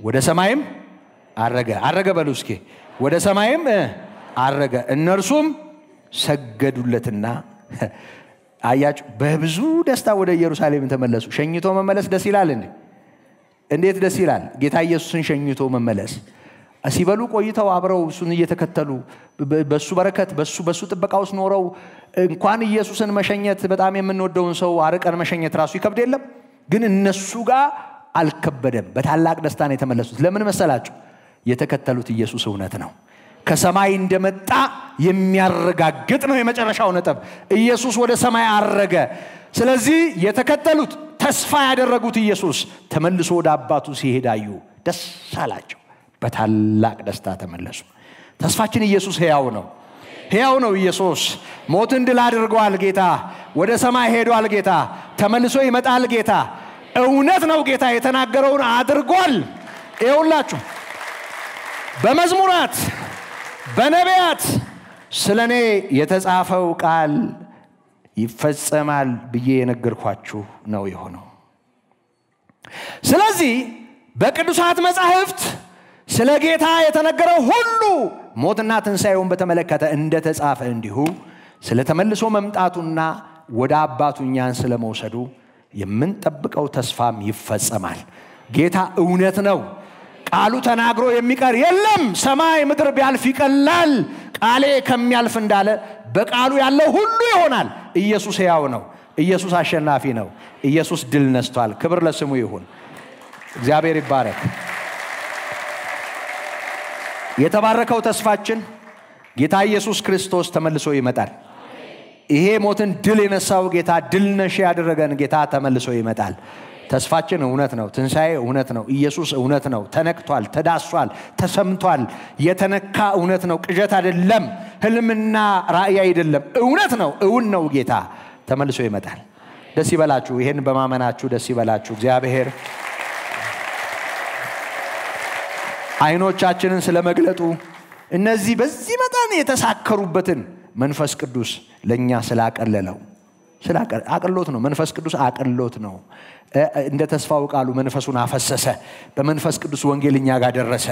S1: ወደ ሰማይም አረገ በሉ እስኪ ወደ ሰማይም አረገ እነርሱም ሰገዱለትና አያችሁ በብዙ ደስታ ወደ ኢየሩሳሌም ተመለሱ ሸኝቶ መመለስ ደስ ይላል እንዴት ደስ ይላል ጌታ ኢየሱስን ሸኝቶ መመለስ ሲበሉ ቆይተው አብረው እሱን እየተከተሉ በሱ በረከት በሱ ጥበቃ ውስጥ ኖረው እንኳን ኢየሱስን መሸኘት በጣም የምንወደውን ሰው አርቀን መሸኘት ራሱ ይከብድ የለም ግን እነሱ ጋር አልከበደም በታላቅ ደስታ ነው የተመለሱት ለምን መሰላችሁ የተከተሉት ኢየሱስ እውነት ነው ከሰማይ እንደመጣ የሚያረጋግጥ ነው የመጨረሻው ነጥብ ኢየሱስ ወደ ሰማይ አረገ ስለዚህ የተከተሉት ተስፋ ያደረጉት ኢየሱስ ተመልሶ ወደ አባቱ ሲሄድ አዩ ደስ አላቸው በታላቅ ደስታ ተመለሱ ተስፋችን ኢየሱስ ሕያው ነው ኢየሱስ ሞትን ድል አድርጓል ጌታ ወደ ሰማይ ሄዷል ጌታ ተመልሶ ይመጣል ጌታ እውነት ነው ጌታ የተናገረውን አድርጓል ይኸውላችሁ በመዝሙራት በነቢያት ስለኔ የተጻፈው ቃል ይፈጸማል ብዬ የነገርኳችሁ ነው የሆነው ስለዚህ በቅዱሳት መጻሕፍት ስለ ጌታ የተነገረው ሁሉ ሞትና ትንሣኤውን በተመለከተ እንደተጻፈ እንዲሁ ስለ ተመልሶ መምጣቱና ወደ አባቱኛን ስለመውሰዱ የምንጠብቀው ተስፋም ይፈጸማል ጌታ እውነት ነው ቃሉ ተናግሮ የሚቀር የለም ሰማይ ምድር ቢያልፍ ይቀላል ቃሌ ከሚያልፍ እንዳለ በቃሉ ያለው ሁሉ ይሆናል ኢየሱስ ሕያው ነው ኢየሱስ አሸናፊ ነው ኢየሱስ ድል ነስቷል ክብር ለስሙ ይሁን እግዚአብሔር ይባረክ የተባረከው ተስፋችን ጌታ ኢየሱስ ክርስቶስ ተመልሶ ይመጣል ይሄ ሞትን ድል የነሳው ጌታ ድል ነሽ ያደረገን ጌታ ተመልሶ ይመጣል ተስፋችን እውነት ነው ትንሣኤ እውነት ነው ኢየሱስ እውነት ነው ተነክቷል ተዳስሷል ተሰምቷል የተነካ እውነት ነው ቅዠት አይደለም ህልምና ራእይ አይደለም እውነት ነው እውን ነው ጌታ ተመልሶ ይመጣል ደስ ይበላችሁ ይሄን በማመናችሁ ደስ ይበላችሁ እግዚአብሔር አይኖቻችንን ስለመግለጡ እነዚህ በዚህ መጠን የተሳከሩበትን መንፈስ ቅዱስ ለኛ ስላቀለለው አቀሎት ነው መንፈስ ቅዱስ አቀሎት ነው እንደ ተስፋው ቃሉ መንፈሱን አፈሰሰ በመንፈስ ቅዱስ ወንጌልኛ ጋር ደረሰ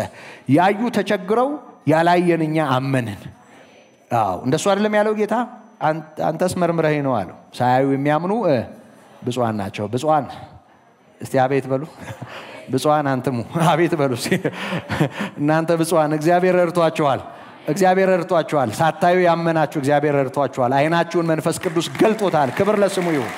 S1: ያዩ ተቸግረው ያላየንኛ አመንን እንደሱ አይደለም ያለው ጌታ አንተስ መርምረህ ነው አለው ሳያዩ የሚያምኑ ብፁዓን ናቸው ብፁዓን እስቲ አቤት በሉ ብፁዓን አንተሙ አቤት በሉ እናንተ ብፁዓን እግዚአብሔር ረድቷችኋል ሳታዩ ያመናችሁ እግዚአብሔር ረድቷችኋል አይናችሁን መንፈስ ቅዱስ ገልጦታል ክብር ለስሙ ይሁን